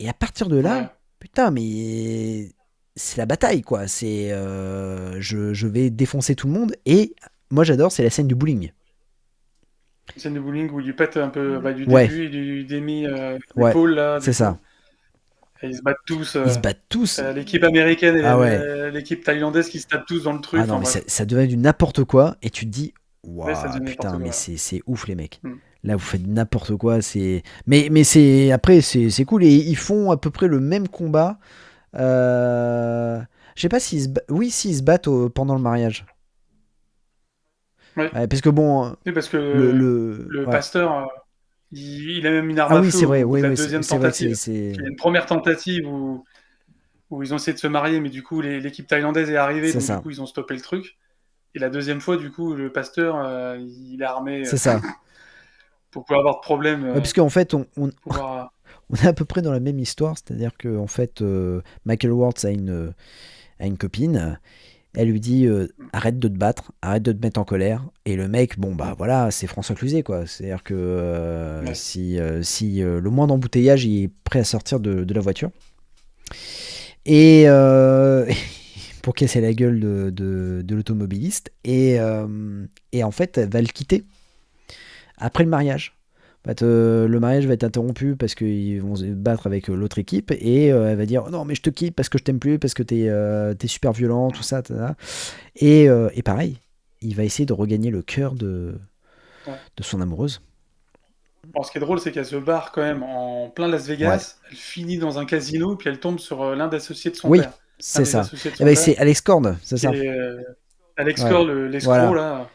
Et à partir de là, ouais. putain, mais c'est la bataille, quoi. Je vais défoncer tout le monde. Et moi, j'adore, c'est la scène du bowling. Une scène de bowling où il lui pète un peu bah, du Ouais, début et du demi ouais, l'épaule, là, c'est du ça. coup. Et ils se battent tous. Ils se battent tous. L'équipe américaine et Ah ouais. l'équipe thaïlandaise qui se tapent tous dans le truc. Ah non, Enfin mais bref. ça devient du n'importe quoi. Et tu te dis, Ouais, ça waouh, devient n'importe putain, mais quoi. c'est ouf, les mecs. Mm. Là, vous faites n'importe quoi. Mais c'est après, c'est cool. Et ils font à peu près le même combat. Je sais pas oui, s'ils se battent pendant le mariage. Ouais. Ouais, parce que bon, Oui, parce que le ouais. pasteur, il a même une arme Ah à oui, feu c'est vrai. au bout Oui, de la oui, deuxième c'est vrai que tentative. c'est, Il y a une première tentative où ils ont essayé de se marier, mais du coup, l'équipe thaïlandaise est arrivée, c'est donc du ça, coup, ils ont stoppé le truc. Et la deuxième fois, du coup, le pasteur, il est armé c'est ça. pour pouvoir avoir de problème, Ouais, parce qu'en fait, pouvoir. on est à peu près dans la même histoire, c'est-à-dire que en fait, Michael Watts a une copine. Elle lui dit arrête de te battre, arrête de te mettre en colère. Et le mec, bon bah voilà, c'est François Cluzet quoi. C'est-à-dire que Ouais. si le moindre embouteillage, il est prêt à sortir de la voiture. Et pour casser la gueule de l'automobiliste. Et en fait, elle va le quitter après le mariage. En fait, le mariage va être interrompu parce qu'ils vont se battre avec l'autre équipe et elle va dire oh non mais je te quitte parce que je t'aime plus parce que t'es super violent tout ça, et pareil il va essayer de regagner le cœur Ouais. de son amoureuse. Alors, ce qui est drôle, c'est qu'elle se barre quand même en plein Las Ouais, Vegas. Elle finit dans un casino, puis elle tombe sur l'un des associés de son oui, père. Un c'est des ça. associés de Et son ben père, c'est Alex Korn, c'est qui ça. est Alex Ouais, Cole, l'escroc, voilà. là,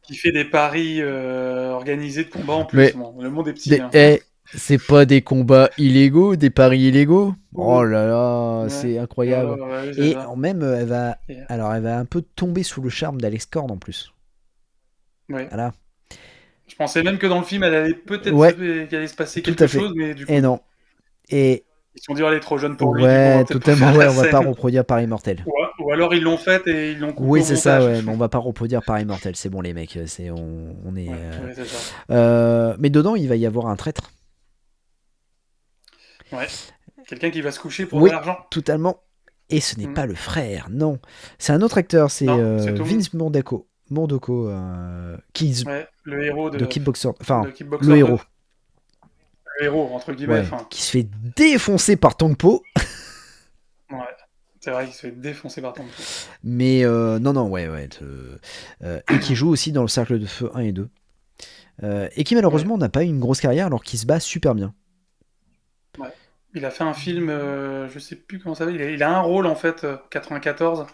qui fait des paris organisés de combat en plus. Mais Bon, le monde est petit, hein. c'est pas des combats illégaux, des paris illégaux. Oh Ouh. là là, Ouais. c'est Et voilà, incroyable. ouais, c'est Et ça. même Et, alors elle va un peu tomber sous le charme d'Alex Korn en plus. ouais. Voilà. Je pensais même que dans le film, elle allait peut-être Ouais, qu'il allait se passer tout quelque à fait. chose, mais du Et coup, non. non. Et Ils se sont dit, oh, elle est trop jeune pour lui, du coup, on va ouais, peut-être pas totalement, faire ouais, la on va pas scène. reproduire Paris Mortel. Ou alors ils l'ont faite et ils l'ont coupé Oui, au c'est ça, montage. ouais, mais on va pas reproduire Paris Mortel, c'est bon les mecs, on est. Ouais, ouais, c'est ça. Mais dedans, il va y avoir un traître. Ouais. Quelqu'un qui va se coucher pour de Oui, l'argent. totalement. Et ce n'est Mm. pas le frère, non. C'est un autre acteur, c'est Non, c'est tout le monde. Vince Mondacco. Mordoko, Ouais, le héros de Kickboxer, enfin, de Kickboxer le 2. héros, Le héros, entre guillemets. ouais, Enfin, qui se fait défoncer par Tongpo, ouais. C'est vrai qu'il se fait défoncer par Tom. mais non, ouais, et qui joue aussi dans le Cercle de Feu 1 et 2, et qui Ouais, malheureusement n'a pas eu une grosse carrière alors qu'il se bat super bien. ouais. Il a fait un film, je sais plus comment ça s'appelle. Il a un rôle en fait, 94.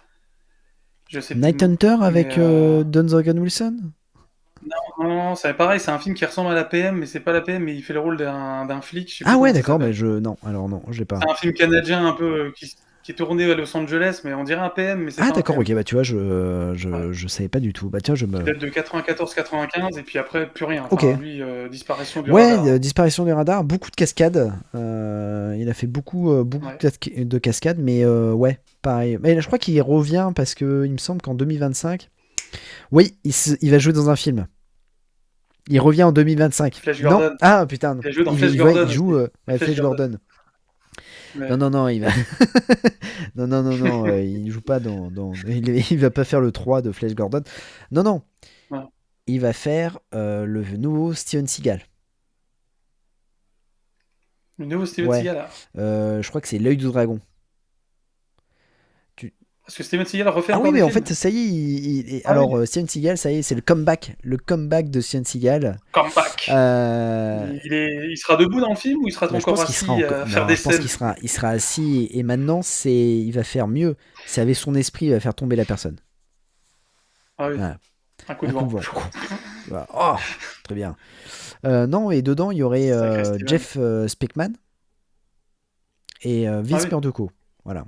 Je sais plus. Night Hunter Mais avec Duncan Wilson. non, non, c'est pareil, c'est un film qui ressemble à la PM, mais c'est pas la PM, mais il fait le rôle d'un flic, je sais Ah plus ouais, comment ça d'accord, mais s'appelle. non, alors non, j'ai pas. C'est un film canadien un peu qui est tourné à Los Angeles, mais on dirait un PM, mais c'est Ah pas un d'accord, PM. ok, bah tu vois, Ouais. je savais pas du tout. Bah tiens, Qui date de 94-95, et puis après, plus rien. Ok. Enfin, lui, disparition du Ouais, radar. disparition des radars, beaucoup de cascades. Il a fait beaucoup Ouais. de cascades, mais ouais, pareil. Mais là, je crois qu'il revient parce que il me semble qu'en 2025, oui, il va jouer dans un film. Il revient en 2025. Flash Non? Gordon. Ah putain, non. Il a joué dans Flash Gordon Il joue aussi. ouais, Flash Flash Gordon. Gordon. Ouais. Non, il va. Non, il joue pas il va pas faire le 3 de Flash Gordon. Non, Ouais. il va faire le nouveau Steven Seagal. Le nouveau Steven Ouais, Seagal, là. je crois que c'est L'œil du dragon. Tu- Parce que Steven Seagal refait Ah oui, encore des mais en films. fait, ça y est, Ah oui, alors Steven Seagal, ça y est, c'est le comeback de Steven Seagal. comeback. Euh, Il sera debout dans le film ou il sera bah, je encore pense qu'il sera assis encore, à faire non, des je pense scènes? qu'il sera assis et maintenant il va faire mieux. C'est avec son esprit, il va faire tomber la personne. Ah oui, Voilà. un coup Un de coup de vent. vent. Voilà. Oh, très bien. Non, et dedans, il y aurait Sacré Steven. Jeff Speckman et Ah Vince oui, Murdoko. Voilà.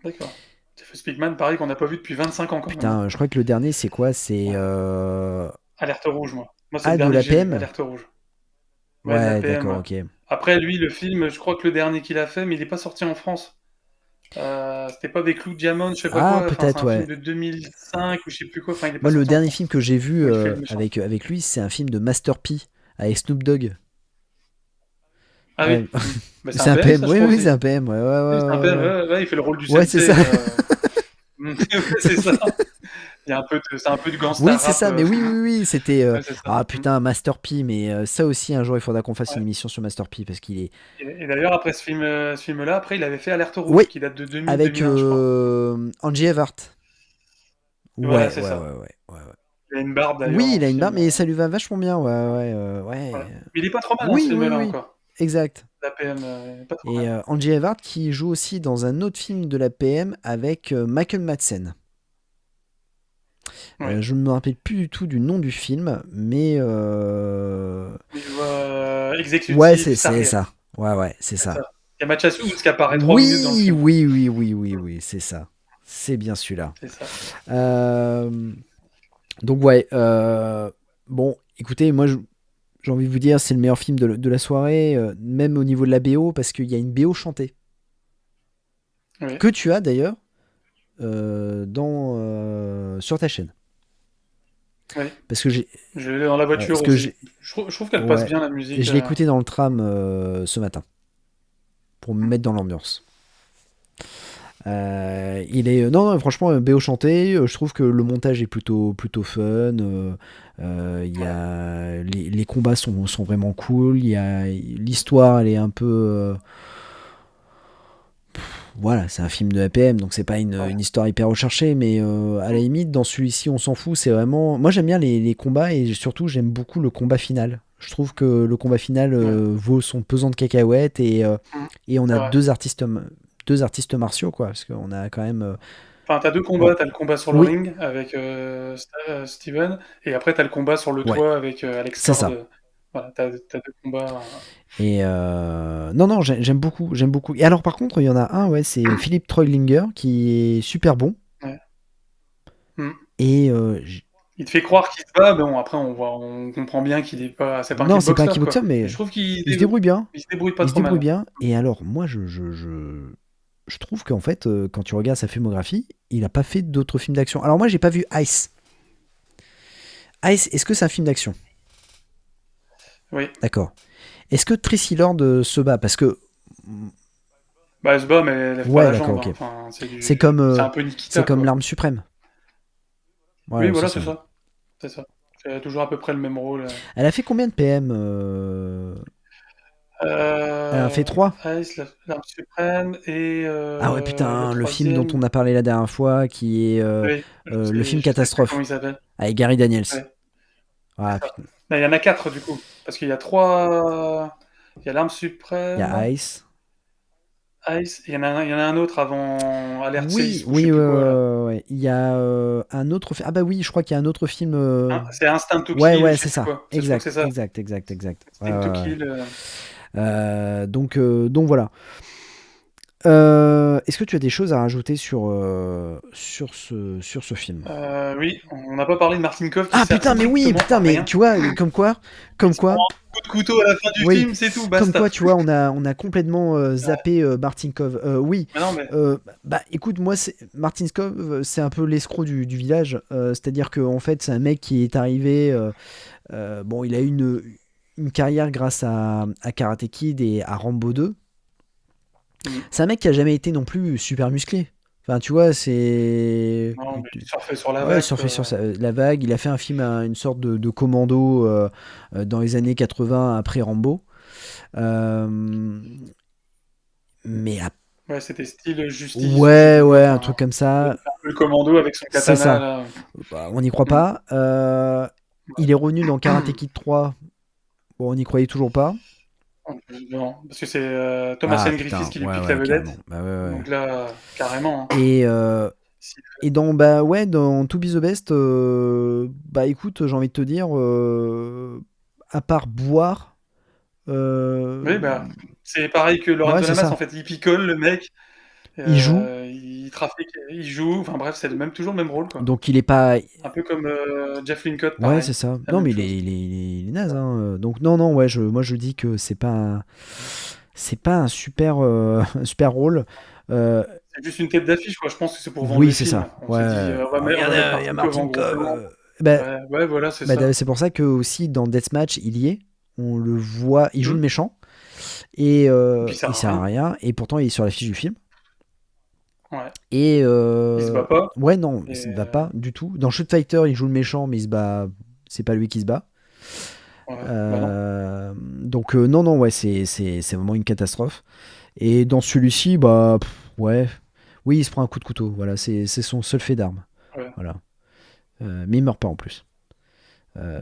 d'accord. Jeff Speakman, pareil, qu'on n'a pas vu depuis 25 ans quand même. Putain, je crois que le dernier, c'est quoi? C'est Ouais. Alerte rouge, moi. Moi, c'est le Ah, de dernier la que j'ai vu, PM? Alerte rouge. Ouais, de la Ouais, PM, d'accord, ouais. ok. Après, lui, le film, je crois que le dernier qu'il a fait, mais il n'est pas sorti en France. C'était pas avec Lou Diamond, je sais pas Ah, quoi. Enfin, c'est peut-être, un film ouais. de 2005 ou je sais plus quoi. Enfin, il n'est pas Moi, le sorti en dernier film France. que j'ai vu Où il fait le méchant. avec lui, c'est un film de Master P avec Snoop Dogg. Ah oui. Ouais. Bah, c'est C'est un un PM, PM, ça, je oui, crois oui, aussi. c'est un PM, ouais, ouais, Oui, c'est un PM, ouais. ouais, ouais, il fait le rôle du Ouais, c'est sensei. ça. Ouais, c'est ça. C'est un peu du gangsta Oui, c'est rap. ça, mais oui, c'était. Ouais, c'est ça. Ah putain, Master P, mais ça aussi, un jour, il faudra qu'on fasse une Ouais. émission sur Master P parce qu'il est. Et d'ailleurs, après ce film-là, après, il avait fait Alerte Oui, rouge, qui date de avec 2000-2001, je crois. Angie Evert. Voilà, Ouais, c'est ça. ouais. Il a une barbe d'ailleurs Oui, dans il le a une barbe, film. mais ça lui va vachement bien, ouais. Voilà. Mais il est pas trop mal dans ce Oui, film-là oui, encore. exact. La PM, il est pas trop Et mal. Angie Evert qui joue aussi dans un autre film de la PM avec Michael Madsen. Ouais. Je ne me rappelle plus du tout du nom du film, mais Il voit ouais, Executive c'est Target. ça. Ouais, c'est C'est ça. ça. Il y a Mathias Humes qui apparaît 3 minutes dans le Oui, film. oui, c'est ça. C'est bien celui-là. C'est ça. Euh, donc ouais, bon, écoutez, moi j'ai envie de vous dire, c'est le meilleur film de la soirée, même au niveau de la BO, parce qu'il y a une BO chantée, Oui. que tu as d'ailleurs sur ta chaîne. Oui. Parce que j'ai, Je l'ai dans la ouais, voiture parce que aussi. j'ai, Je trouve qu'elle passe ouais, bien la et musique. je l'ai écouté dans le tram ce matin, pour me mettre dans l'ambiance. Non, franchement, BO chanté, je trouve que le montage est plutôt fun. Il y Ouais. a, les combats sont vraiment cool. L'histoire, elle est un peu. Voilà, c'est un film de APM, donc c'est pas Ouais. une histoire hyper recherchée, mais à la limite, dans celui-ci, on s'en fout. C'est vraiment. Moi, j'aime bien les combats et surtout, j'aime beaucoup le combat final. Je trouve que le combat final Ouais. vaut son pesant de cacahuètes et on C'est a vrai. deux artistes martiaux, quoi, parce qu'on a quand même. Enfin, t'as deux Ouais. combats. T'as le combat sur le Oui, ring avec Steven, et après t'as le combat sur le ouais, toit avec Alex c'est Lord. ça. Voilà, t'as deux combats. Et non, j'aime beaucoup. Et alors, par contre, il y en a un, ouais, c'est Philippe Treutlinger qui est super bon. Ouais. Hmm. Et Il te fait croire qu'il se bat, mais bon, après on comprend bien qu'il est pas, c'est pas un non, c'est pas un kickboxer kickboxer, quoi. Et mais je trouve il se débrouille bien. il se débrouille pas Il se trop débrouille mal. bien. Et alors, moi, je trouve qu'en fait, quand tu regardes sa filmographie, il a pas fait d'autres films d'action. Alors, moi, j'ai pas vu Ice. Ice, est-ce que c'est un film d'action? Oui. D'accord. Est-ce que Tracy Lord se bat? Parce que. Bah elle se bat, mais elle lève pas Ouais, la d'accord, jambe, hein. ok. Enfin, C'est comme, c'est euh, un peu c'est Nikita comme quoi. l'arme suprême. Oui, Ouais, c'est voilà, ça. c'est ça. C'est ça. C'est toujours à peu près le même rôle. Elle a fait combien de PM Elle en a fait 3. Ice, l'Arme suprême, et Ah ouais, le putain, le film dont on troisième, a parlé la dernière fois, qui est oui, le film je sais plus comment Catastrophe, il s'appelle. avec Gary Daniels. Ouais, c'est Ah ça. putain, Là, il y en a quatre du coup, parce qu'il y a trois. Il y a l'Arme il y suprême, a Ice. Ice, et il y en a un autre avant Alerte Oui, séisme ou je sais oui, plus quoi là. ouais. Il y a un autre film. Ah bah oui, je crois qu'il y a un autre film. C'est Instinct to Ouais, Kill ou ouais, je c'est sais plus ça. quoi. Je crois que c'est Exact, ça. exact, exact, exact. Ouais, Instinct to ouais, ouais. Kill. Donc voilà. Est-ce que tu as des choses à rajouter sur ce film? Oui, on n'a pas parlé de Martin Kov qui Ah sert putain, mais oui, strictement putain, à mais rien. tu vois, comme Il se prend quoi, un coup de couteau à la fin du oui, film, c'est tout, comme basta. quoi, tu vois, on a complètement zappé Martin Kov. Oui, Mais non, mais bah écoute, moi, Martin Kov, c'est un peu l'escroc du village. C'est-à-dire que en fait, c'est un mec qui est arrivé. Bon, il a eu une carrière grâce à Karate Kid et à Rambo 2. C'est un mec qui a jamais été non plus super musclé. Enfin, tu vois, c'est. non, mais il surfait sur la Ouais, vague, surfer sur quoi. la vague. Il a fait un film, une sorte de commando dans les années 80 après Rambo. Euh, mais Ouais, c'était style justice ou je sais ouais, plus quoi. ouais, un Enfin, truc comme il avait ça. fait un peu le commando avec son C'est katana, ça. là. Bah, on n'y croit Mm. pas. Il est revenu dans Karate Kid 3. Bon, on n'y croyait toujours pas. Non, parce que c'est Thomas Ah Ian Griffiths putain, qui lui ouais, pique la ouais, carrément. vedette. Bah, ouais, ouais. Donc là, carrément, hein. Et, Si- et dans, bah, ouais, dans To Be the Best, bah écoute, j'ai envie de te dire, à part boire, Oui, bah, c'est pareil que ouais, Lorenzo c'est Lamas, ça. en fait. Il picole, le mec. Il joue, Il trafique, il joue. Enfin bref, c'est toujours le même rôle, quoi. donc il est pas. Un peu comme Jeff Lincott, Ouais, c'est pareil. ça. La Non, même mais chose. il est naze, hein. Donc, non, non, ouais, moi je dis que c'est pas un super, un super rôle. Euh, C'est juste une tête d'affiche, quoi. Je pense que c'est pour vendre oui, le c'est film. ça. On s'est dit, Ouais. Oh, on va mettre il y a Martin Kove Martin en gros Kove. plan. Bah, Ouais, ouais, voilà, c'est bah, ça. c'est pour ça que aussi dans Deathmatch, il y est. On le voit, il joue le Hmm. méchant. Et Et puis ça il sert sert à à rien. rien. Et pourtant, il est sur l'affiche du film. Ouais. Et Il se bat pas. ouais, non, Et, il ne va pas du tout. Dans Shoot Fighter, il joue le méchant, mais il se bat. C'est pas lui qui se bat. ouais, bah non. Donc, non, non, ouais, c'est vraiment une catastrophe. Et dans celui-ci, bah, ouais. Oui, il se prend un coup de couteau. Voilà, c'est son seul fait d'arme. Ouais. Voilà. Mais il meurt pas en plus.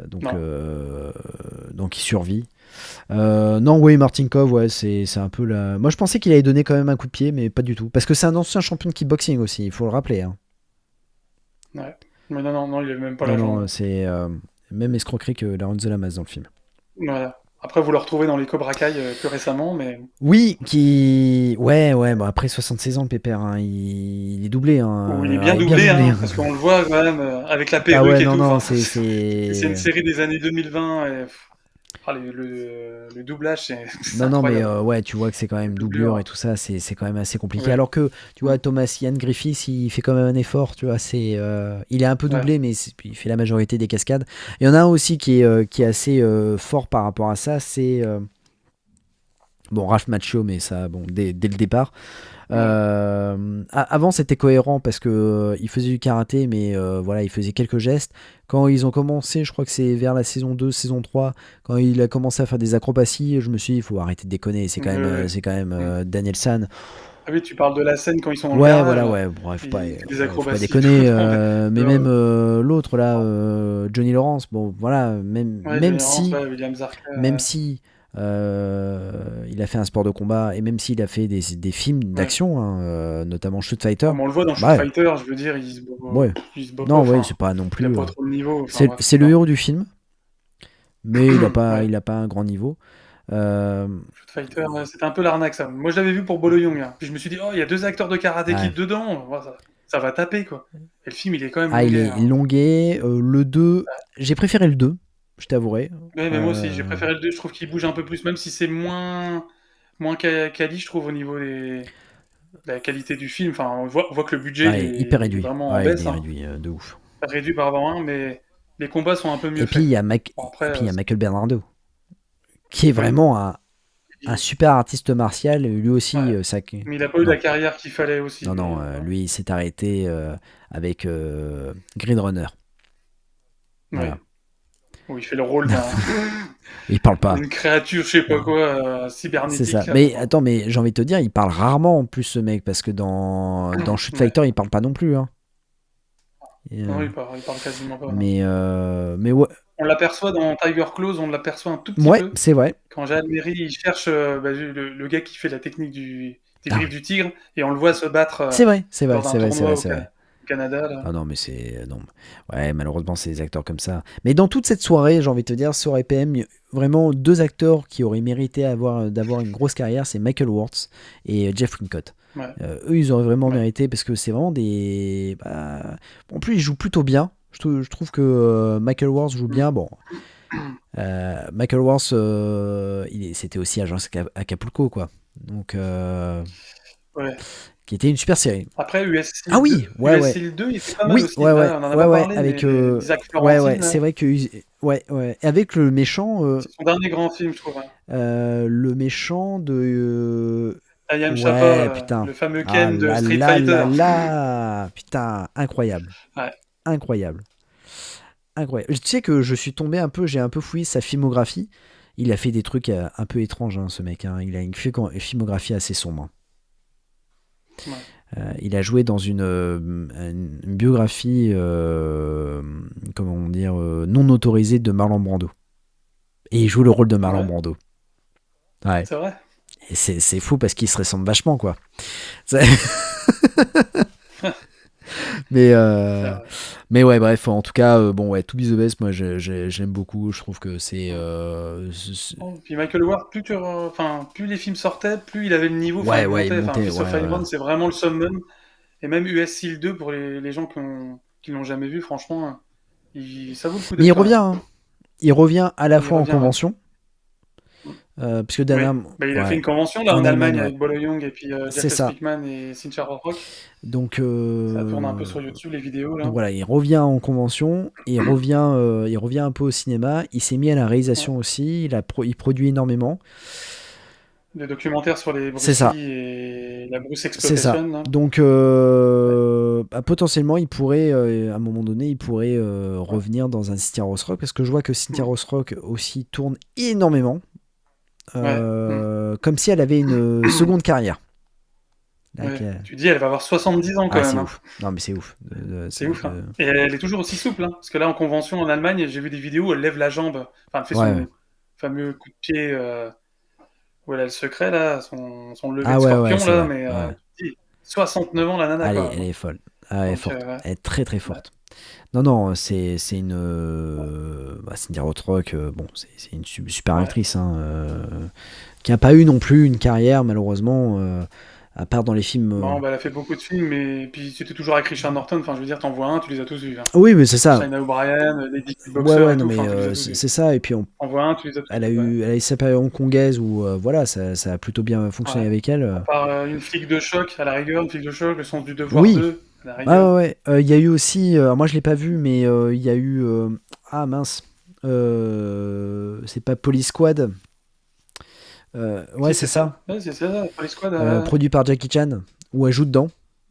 Donc, Non. donc il survit. Non, oui, Martin Kov, ouais, c'est un peu la. Moi, je pensais qu'il allait donner quand même un coup de pied, mais pas du tout. Parce que c'est un ancien champion de kickboxing aussi, il faut le rappeler, hein. Ouais. Mais non, non, non, il avait même pas Non, la jambe. non, c'est même escroquerie que Lorenzo Lamas dans le film. Voilà. Après, vous le retrouvez dans les Cobra Kai plus récemment, mais Oui, qui. Ouais, ouais, bon, après 76 ans, le pépère, hein, il est doublé, où il est hein. bien Il est bien doublé, doublé, hein, hein. parce qu'on le voit quand même avec la Ah perruque ouais, et non, tout. non, Enfin, c'est. c'est une c'est- série des années 2020. Le doublage, c'est Non, non, mais incroyable. ouais, tu vois que c'est quand Le même doublure et doublure. tout ça, c'est quand même assez compliqué. Ouais. Alors que, tu vois, Mm. Thomas Ian Griffiths, il fait quand même un effort, tu vois, il est un peu Ouais. doublé, mais il fait la majorité des cascades. Il y en a un aussi qui est assez fort par rapport à ça, c'est, bon, Ralph Macchio, mais ça, bon, dès le départ. Ouais. Avant, c'était cohérent parce que il faisait du karaté, mais voilà, il faisait quelques gestes. Quand ils ont commencé, je crois que c'est vers la saison 2, saison 3, quand il a commencé à faire des acrobaties, je me suis dit, il faut arrêter de déconner, c'est quand même, Ouais. Mm. Daniel San. Ah oui, tu parles de la scène quand ils sont dans le Ouais, garage, voilà, là. ouais, bref, Il fait des faut pas acrobaties et tout. déconner. Non, mais, Mais même euh, l'autre, là, Johnny Lawrence, bon, voilà, même, ouais, même Johnny Lawrence, si ouais, William Zarka. même si il a fait un sport de combat et même s'il a fait des films Ouais. d'action, hein, notamment Street Fighter, Ah, mais on le voit dans Street bah ouais, Fighter, je veux dire, ouais. il se bat pas. Non, ouais, Enfin, c'est pas non il a plus. pas trop de niveau. Enfin, C'est bref. c'est le Non. héros du film, mais il a pas, Ouais. il a pas un grand niveau. Euh, Street Fighter, c'était un peu l'arnaque, ça. Moi, je l'avais vu pour Bolo Young, hein. Puis je me suis dit, oh, il y a deux acteurs de Karate ouais. Kid dedans. Ouais, ça va taper, quoi. Et le film, il est quand même Ah, il longuet, est hein. longué. Le 2, j'ai préféré le 2, je t'avouerai. Ouais, mais moi aussi, j'ai Euh, préféré le 2. Je trouve qu'il bouge un peu plus, même si c'est moins quali, je trouve, au niveau de la qualité du film. Enfin, on voit que le budget, ouais, hyper il est réduit. vraiment en Ouais, il baisse, est hein. réduit de ouf. Réduit par rapport à un, mais les combats sont un peu mieux Et puis faits. il y a Bon, et après, puis il y a Michael Bernardo, qui est oui. vraiment un super artiste martial. Lui aussi, Ouais. ça. Mais il a pas eu la Non, carrière qu'il fallait aussi. non, Mais non. Lui, il s'est arrêté avec Green Runner. Oui. Voilà. Où il fait le rôle Il parle pas. d'une créature, je sais pas Non. quoi, C'est cybernétique. ça. Là. Mais attends, mais j'ai envie de te dire, il parle rarement en plus ce mec, parce que dans Shoot Ouais. Fighter, il parle pas non plus. Hein. Et, Non, il parle quasiment pas. Non. mais ouais, On l'aperçoit dans Tiger Claws, on l'aperçoit un tout petit ouais, peu. c'est vrai. Quand Jeanne Merry il cherche le gars qui fait la technique des Ah griffes oui. du tigre, et on le voit se battre C'est vrai, c'est vrai, lors un c'est vrai, c'est tournoi vrai, c'est vrai. Au Canada. Là. Ah non, mais c'est. Non. Ouais, malheureusement, c'est des acteurs comme ça. Mais dans toute cette soirée, j'ai envie de te dire, ça aurait pu vraiment deux acteurs qui auraient mérité d'avoir une grosse carrière, c'est Michael Worth et Jeff Wincott. Ouais. Eux, ils auraient vraiment Ouais. mérité parce que c'est vraiment des. En plus, ils jouent plutôt bien. Je trouve que Michael Worth joue bien. Bon, Michael Worth, c'était aussi Agence Acapulco, quoi. Donc, Ouais. qui était une super série. Après, Ah oui, ouais, US ouais. Steel 2, il était pas mal Oui, aussi. ouais, ouais, Là, on en a ouais, pas ouais, parlé, avec, mais Isaac ouais, ouais, Florentine, c'est là, vrai que, ouais, ouais, avec c'est son dernier grand film, je trouve. Hein. le méchant de, Ayam Chapa, ouais, putain, le fameux ah Ken de là Street là là Fighter. là, putain, incroyable, Ouais. incroyable, incroyable. Tu sais que je suis tombé un peu, j'ai un peu fouillé sa filmographie. Il a fait des trucs un peu étranges, hein, ce mec. Hein. Il a une filmographie assez sombre. Ouais. Il a joué dans une biographie, comment dire, non autorisée de Marlon Brando. Et il joue le rôle de Ah Marlon ouais, Brando. Ouais. c'est vrai. Et c'est fou parce qu'il se ressemble vachement, quoi. C'est- mais, C'est euh, vrai. mais ouais, bref, en tout cas, bon, ouais, To Be the Best, moi, j'aime beaucoup. Je trouve que c'est. Oh, puis Michael Ward, plus les films sortaient, plus il avait le niveau, enfin Ouais, il ouais, il montait. Enfin, montait, Fist of ouais, ouais. Iron, c'est vraiment le summum. Et même US Steel 2, pour les gens qui l'ont jamais vu, franchement, ça vaut le coup Mais il d'œil quand revient, même. hein. Il revient à la Il fois en revient, ouais. convention, puisque Oui, dernièrement, bah, il a fait ouais, une convention là en en Allemagne, Allemagne ouais. avec Bolo Young et puis C'est Jeffrey ça. Speakman et Cynthia Rothrock. Donc, Ça tourne un peu sur YouTube, les vidéos donc là. voilà, il revient en convention, et il revient un peu au cinéma. Il s'est mis à la Ouais. réalisation aussi. Il produit énormément. Des documentaires sur les C'est Bruce ça. Lee et la Bruce C'est ça. Exploitation là. Donc, potentiellement, il pourrait, à un moment donné, il pourrait Ouais. revenir dans un Cynthia Ross Rock, parce que je vois que Cynthia Mm. Ross Rock aussi tourne énormément, Ouais. Mm. comme si elle avait une seconde carrière. Là, Ouais. Tu dis, elle va avoir 70 ans quand ah, c'est même. Hein. ouf. Non, mais c'est ouf. C'est ouf. Hein. Et elle est toujours aussi souple. Hein. Parce que là, en convention en Allemagne, j'ai vu des vidéos où elle lève la jambe. Enfin, elle fait Ouais, ouais. son fameux coup de pied où elle a le secret, là, son lever Ah de ouais, ouais, scorpion, c'est là. vrai. Mais Ouais. tu dis, 69 ans, la nana, quand Elle même. Hein. est folle. Ah, elle est Donc, forte. Elle est très très ouais. forte. Non, non, c'est une. Cynthia Rothrock, bon, c'est une super Ouais. actrice, hein, qui n'a pas eu non plus une carrière, malheureusement, à part dans les films. Bon, bah, elle a fait beaucoup de films, mais puis c'était toujours avec Richard Norton. Enfin, je veux dire, t'en vois un, tu les as tous vus. Hein. Oui, mais c'est ça. Shaina O'Brien, Lady Ouais, Kickboxer ouais, et non, tout. mais Enfin, tu les as tous vus. c'est ça. Et puis, T'en vois un, tu les as tous vus. Ouais. elle a eu sa période hongkongaise où, voilà, ça a plutôt bien Ouais. fonctionné avec elle. À part une flic de choc, à la rigueur, une flic de choc, le sens du devoir Oui, 2, à la ah rigueur. ouais, ouais. Il y a eu aussi, moi je l'ai pas vu, mais il y a eu, ah mince, c'est pas Police Squad, ouais Si, c'est c'est ça, ça. Ouais, c'est ça, Police Squad. produit par Jackie Chan, où elle joue dedans.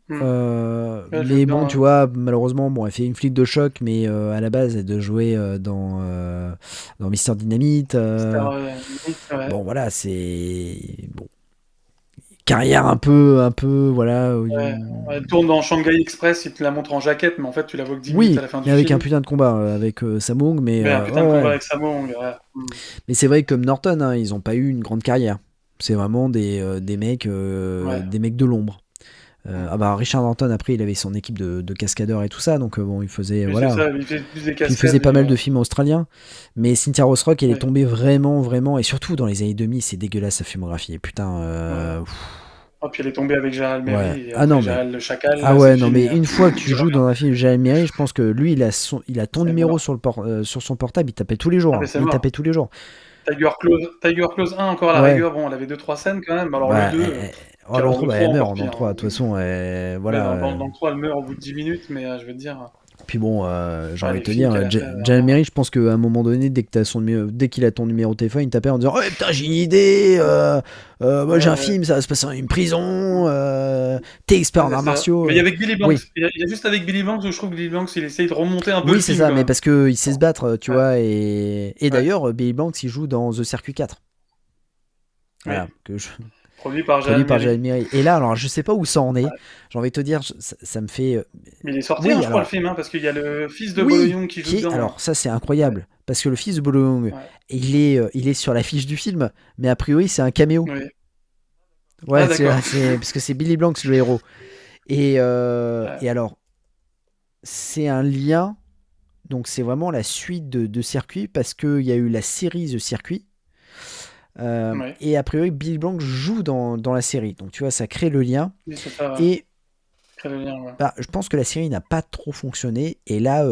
Hmm. Ouais, je joue Mais bon, dedans. tu vois, malheureusement, bon, elle fait une flic de choc, mais à la base, elle de jouer dans Mister Dynamite. Star ouais. Bon, voilà, c'est bon, carrière un peu, voilà. Ouais. Elle tourne dans Shanghai Express, il te la montre en jaquette, mais en fait, tu la vois que 10 minutes à Oui, la fin mais du avec un film. putain de combat avec Samung, mais Mais un ouais, putain de combat ouais. avec Sammo Hung. Ouais. Hmm. Mais c'est vrai que comme Norton, hein, ils ont pas eu une grande carrière. C'est vraiment Ouais. des mecs de l'ombre. Hmm. Ah bah Richard Norton après il avait son équipe de cascadeurs et tout ça, donc bon il faisait Oui, c'est voilà. ça, il fait plus des Puis il faisait cascades, pas lui. mal de films australiens. Mais Cynthia Rothrock elle est Ouais. tombée vraiment vraiment, et surtout dans les années 2000 c'est dégueulasse sa filmographie. Et putain, Ouais. Oh, puis elle est tombée avec Gérald ouais. Merry, et Ah non après mais Gérald le Chacal, ah là, c'est ouais non mais fini. Hein. une fois que tu Tu joues reviens. dans un film de Jeremy Merry, je pense que lui il a ton C'est numéro mort. sur son portable, il tapait tous les jours. Ah, mais Hein. c'est Il tapait mort. tous les jours. Tiger Claws 1, encore à la Ouais. rigueur, bon, elle avait deux trois scènes quand même. Alors le Bah, 2, oh, puis dans alors le le 3, bah, 3 elle encore meurt dans le pire. 3. Hein. De toute façon, Ouais, voilà. dans le 3, elle meurt au bout de 10 minutes, mais je veux te dire. Puis bon, j'ai Ouais, envie les de te films dire, qu'elle a fait, Jan vraiment. Mary, je pense qu'à un moment donné, dès qu'il a ton numéro de téléphone, il t'appelle en disant «Ouais, putain, j'ai une idée, moi j'ai Ouais, un ouais. film, ça va se passer dans une prison, t'es expert Ouais, en c'est arts ça. martiaux. Mais il y a avec Billy Blanks. Oui, Il y a juste avec Billy Blanks où je trouve que Billy Blanks, il essaye de remonter un peu oui, le c'est film ça, quand mais même. parce qu'il sait se battre, tu Ouais, vois, et ouais. d'ailleurs, Billy Blanks, il joue dans The Circuit 4. Oui. Voilà, Produit par produit Jeanne par Joel Méry. Mirey. Et là, alors, je sais pas où ça en est, Ouais. j'ai envie de te dire, ça me fait. Mais il est sorti, hein, Oui, je crois, le alors, film, hein, parce qu'il y a le fils de Bolo oui, Young qui joue dedans, hein. alors ça c'est Ouais, incroyable, parce que le fils de Bolo, ouais, il est sur l'affiche du film, mais a priori c'est un caméo. oui. Ah, Ouais, d'accord. parce que c'est Billy Blanks le héros. Ouais. Et alors, c'est un lien, donc c'est vraiment la suite de Circuit, parce qu'il y a eu la série The Circuit, Ouais. et a priori Billy Blanks joue dans la série, donc tu vois, ça crée le lien, Oui, c'est ça, ouais. et Crée le lien, ouais. bah, je pense que la série n'a pas trop fonctionné, et là,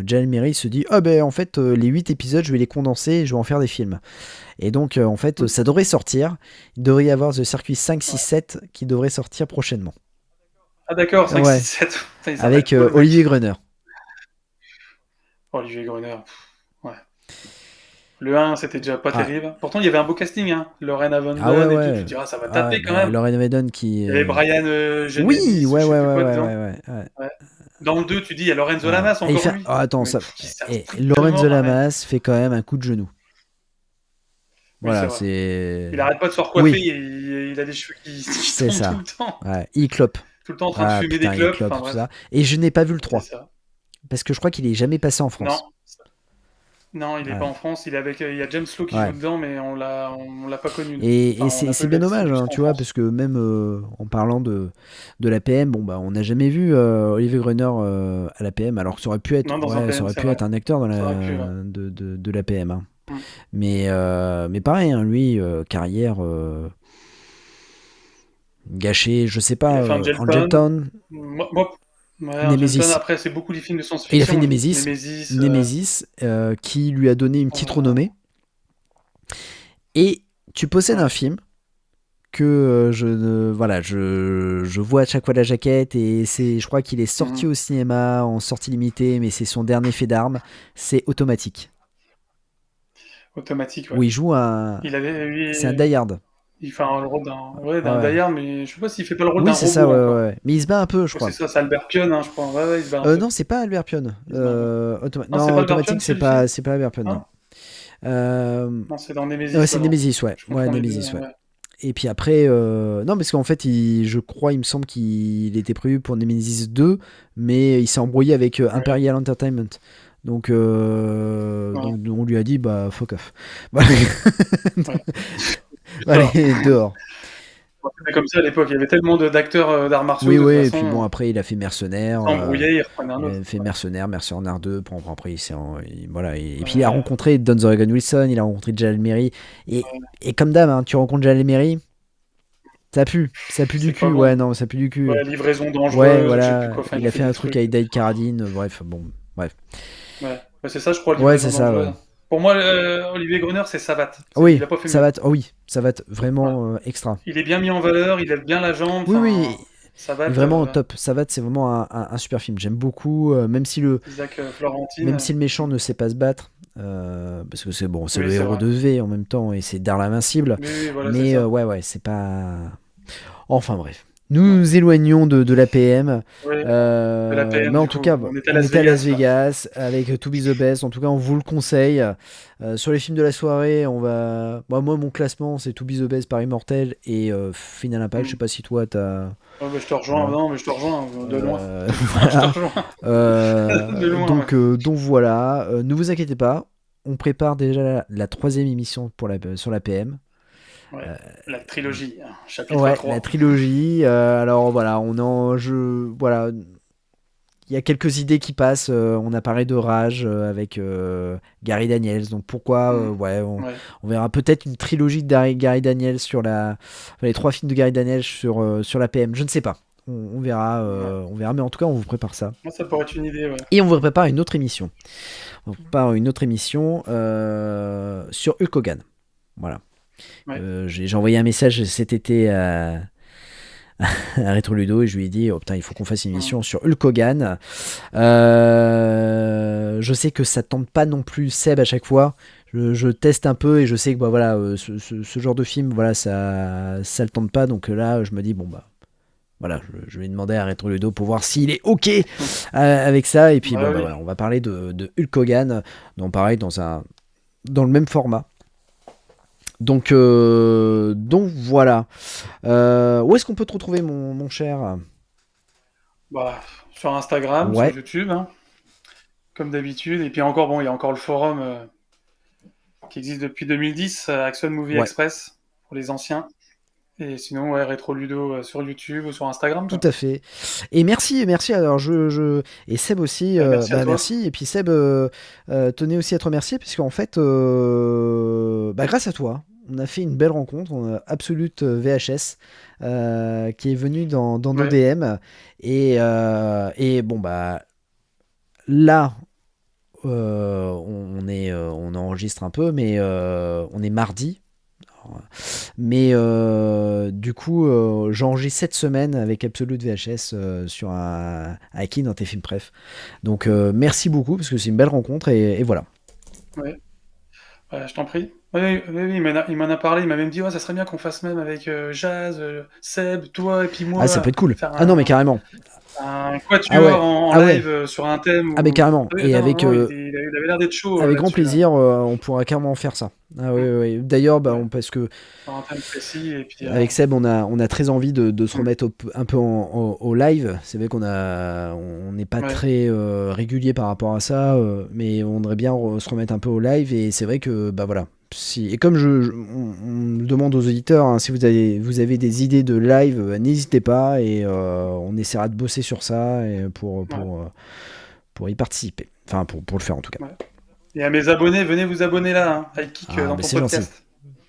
Jan Merry se dit, ah ben en fait, les 8 épisodes, je vais les condenser, et je vais en faire des films. Et donc, en fait, ça devrait sortir, il devrait y avoir The Circuit 5, 6, Ouais. 7 qui devrait sortir prochainement. Ah, d'accord, 5, 6, Ouais, 7. Putain, il s'arrête avec pas, le Olivier mec. Gruner. Olivier Gruner. Ouais. Le 1, c'était déjà pas Ah, terrible. Pourtant, il y avait un beau casting, hein. Lorraine ah ouais, Avondon et tout. Tu ouais. te dis, ah, ça va Ah ouais, taper quand bah, même. Lauren Maiden qui. Il y avait Brian Oui, Genesis ou ouais, je sais ouais, plus ouais, quoi ouais, dedans. ouais, ouais, ouais. Ouais. Dans le 2, tu dis, il y a Lorenzo Ouais. Lamas, Et il encore fait. lui. Oh, attends, Mais ça. qui sert Et Lorenzo strictement à rien. Lamas fait quand même un coup de genou. Oui, c'est Voilà, vrai. c'est. Il arrête pas de se recoiffer, Oui, il a des cheveux qui c'est tombent tout ça. le temps. Ouais, il clope. Tout le temps en train de Ah fumer des putain, il clopes. clope, Enfin tout bref, ça. Et je n'ai pas vu le c'est 3. ça. Parce que je crois qu'il est jamais passé en Non, France. non, il est pas Ouais. en France. Il est avec, il y a James Lowe qui joue Ouais. dedans, mais on l'a pas connu. Et Enfin, on a c'est pas eu bien la dommage, hein, distribution en tu vois, France. parce que même en parlant de l'APM, bon bah on n'a jamais vu Olivier Gruner à l'APM, alors que Non, dans un ouais, ça PM, aurait c'est pu vrai. être un acteur Ça aurait pu, ouais. de l'APM. Hein. Mm. Mais pareil, hein, lui, carrière gâchée, je sais Il pas, a fait Angel Angel Town. Town, Ouais, Angel Town. Nemesis. Après, c'est beaucoup des films de Et il a fait science-fiction, lui. Nemesis, Nemesis. Nemesis qui lui a donné une petite Euh, renommée. Et tu possèdes un ouais. film que voilà, je vois à chaque fois la jaquette et je crois qu'il est sorti Mhm. au cinéma en sortie limitée, mais c'est son dernier fait d'armes, c'est Automatique, Automatique, où ouais. il joue Il avait, c'est un lui, die-hard. il fait le rôle d'un, ouais, Ouais, d'un ouais. Die-Hard, mais je sais pas s'il fait pas le rôle Oui, d'un c'est ça, robot ouais, ouais, encore. ouais. Mais il se bat un peu, Je je crois que crois. c'est ça, c'est Albert Pionne, hein, je crois. Ouais, ouais, il se bat un peu. Non, c'est pas Albert Pionne. Il se bat un peu. Non, c'est Non, pas Albert Pionne, Automatique, celui-ci? c'est pas Albert Pionne, non. Non? Euh, Non, c'est dans ouais, Nemesis, c'est alors. Nemesis, ouais. Je Ouais, confonds les deux, Nemesis, ouais. ouais. Et puis après, non, parce qu'en fait, je crois, il me semble qu'il était prévu pour Nemesis 2, mais il s'est embrouillé avec Ouais, Imperial Entertainment. ouais, Donc on lui a dit, bah, fuck off. Voilà. ouais. D'accord. Allez, dehors. Bon, c'était comme ça à l'époque, il y avait tellement d'acteurs d'arts martiaux, Oui, de toute oui, et puis bon, façon, après, il a fait ils Mercenaire. s'embrouillaient, ils reprenaient un Il autre. a fait Mercenaire 2. Bon, après, voilà. Et puis, il a Ouais, rencontré Don Regan Wilson, il a rencontré Jalal Merry. Et comme d'hab, hein, tu rencontres Jalal Merry, ça pue du c'est pas cul. Ouais, bon. non, ça pue du cul. Ouais, livraison Ouais, dangereuse, ou je sais plus voilà. quoi. Enfin, il Il a a fait fait un des truc trucs. avec Dave Carradine. Bref, bon, bref. Ouais, ouais, c'est ça, je crois, Ouais, c'est livraison ça, ouais. dangereuse. Pour moi, Olivier Gruner, c'est Savat. Il Oui, a pas fait ça mieux. va. Oui, ça va être Ouais. vraiment extra. Il est bien mis en valeur, il lève bien la jambe. Oui, Enfin, oui, Savat, vraiment top. Ça va, c'est vraiment un super film. J'aime beaucoup, Isaac Florentine. même si le méchant ne sait pas se battre, parce que c'est bon, c'est Oui, le c'est héros vrai. de V en même temps et c'est Darl Invincible. Oui, oui, voilà, c'est Mais ça. ouais, ouais, c'est pas. Enfin bref. Nous nous éloignons de l'APM. Oui, de la PM, Mais en du tout coup. cas, On était à on Las était à Las Vegas, là. Vegas avec To Be the Best. En tout cas, on vous le conseille. Sur les films de la soirée, on va. Moi, mon classement, c'est To Be the Best par Immortel et Final Impact. Je sais Hmm. pas si toi, t'as. Ouais, bah, je te rejoins. Voilà. Non, mais je te rejoins de loin. Je te Voilà. rejoins de loin, ouais. Donc voilà. Ne vous inquiétez pas. On prépare déjà la troisième émission sur la PM. Ouais. La trilogie, hein, chapitre Ouais, la 3. trilogie. Alors voilà, voilà, il y a quelques idées qui passent. On a parlé de Rage avec Gary Daniels. Donc pourquoi, Hmm. ouais, Ouais. on verra peut-être une trilogie de Gary Daniels les 3 films de Gary Daniels sur la PM. Je ne sais pas. On verra, Ouais. mais en tout cas, on vous prépare ça. Moi, ça pourrait être une idée, ouais. Et on vous prépare une autre émission. On vous prépare une autre émission sur Hulk Hogan. Voilà. Ouais. J'ai envoyé un message cet été à Rétro Ludo et je lui ai dit oh putain il faut qu'on fasse une émission sur Hulk Hogan. Je sais que ça tente pas non plus Seb à chaque fois. Je teste un peu et je sais que bah, voilà, ce genre de film voilà ça le tente pas donc là je me dis bon bah voilà je vais demander à Rétro Ludo pour voir s'il est ok avec ça et puis Ouais, bon bah oui. voilà on va parler de Hulk Hogan donc pareil dans le même format. Donc voilà. Où est-ce qu'on peut te retrouver, mon cher? Bah, sur Instagram, sur Ouais, YouTube, hein, comme d'habitude. Et puis encore, bon, il y a encore le forum qui existe depuis 2010, Action Movie ouais, Express, pour les anciens. Et sinon, ouais, Rétro Ludo sur YouTube ou sur Instagram, tout quoi. à fait. Et merci. Alors, et Seb aussi, Merci à bah toi. merci. Et puis Seb tenait aussi à te remercier, parce qu'en fait, bah, grâce à toi, on a fait une belle rencontre. On a Absolute VHS qui est venu dans nos Ouais, DM. Et bon, bah là. On enregistre un peu, mais on est mardi. Mais du coup, j'enregistre cette semaine avec Absolute VHS sur un Aki dans tes films préf. Donc merci beaucoup parce que c'est une belle rencontre et voilà. ouais. Je t'en prie. Oui, oui, oui, oui, il m'en a parlé, il m'a même dit, ouais, ça serait bien qu'on fasse même avec Jazz, Seb, toi et puis Ah, ça peut moi, être cool. faire Ah non, mais carrément. un Ah quatuor ouais, en ah ouais, live sur un thème. ah mais Ou... carrément. Ah oui, Et non, avec non, il avait l'air d'être chaud avec grand là-dessus, là. plaisir, on pourra carrément faire ça. Ah oui, oui, oui. D'ailleurs, bah, Ouais, parce que sur un thème précis, et puis... avec Seb, on a très envie de se hmm, remettre un peu au live. C'est vrai on n'est pas ouais, très régulier par rapport à ça, mais on aimerait bien se remettre un peu au live. Et c'est vrai que, bah voilà. Et comme on demande aux auditeurs, hein, si vous avez des idées de live, n'hésitez pas et on essaiera de bosser sur ça et ouais, pour y participer. Enfin, pour le faire en tout cas. ouais. Et à mes abonnés, venez vous abonner là, hein, à Kick Ah, dans bah ton c'est gentil. podcast.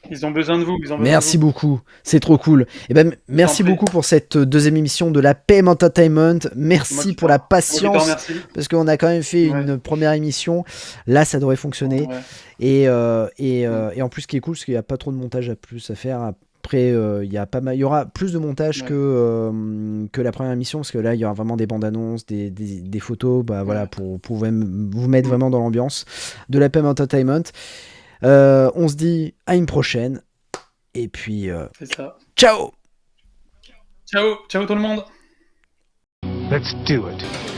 Ils ont besoin de vous, ils ont besoin de Merci vous. beaucoup, c'est trop cool. Et ben, Je t'en merci prie. beaucoup pour cette deuxième émission de la PM Entertainment. Merci pour la C'est moi qui t'en patience, remercie. parce qu'on a quand même fait Ouais, une première émission. Là, ça devrait fonctionner. ouais. Hmm, Et en plus, ce qui est cool, c'est qu'il n'y a pas trop de montage à plus à faire. Après, il y aura plus de montage ouais, que la première émission, parce que là, il y aura vraiment des bandes annonces, des photos, bah voilà, ouais. pour vous mettre Hmm, vraiment dans l'ambiance de la PM Entertainment. On se dit à une prochaine. Et puis, c'est ça. ciao! Ciao, ciao tout le monde. Let's do it.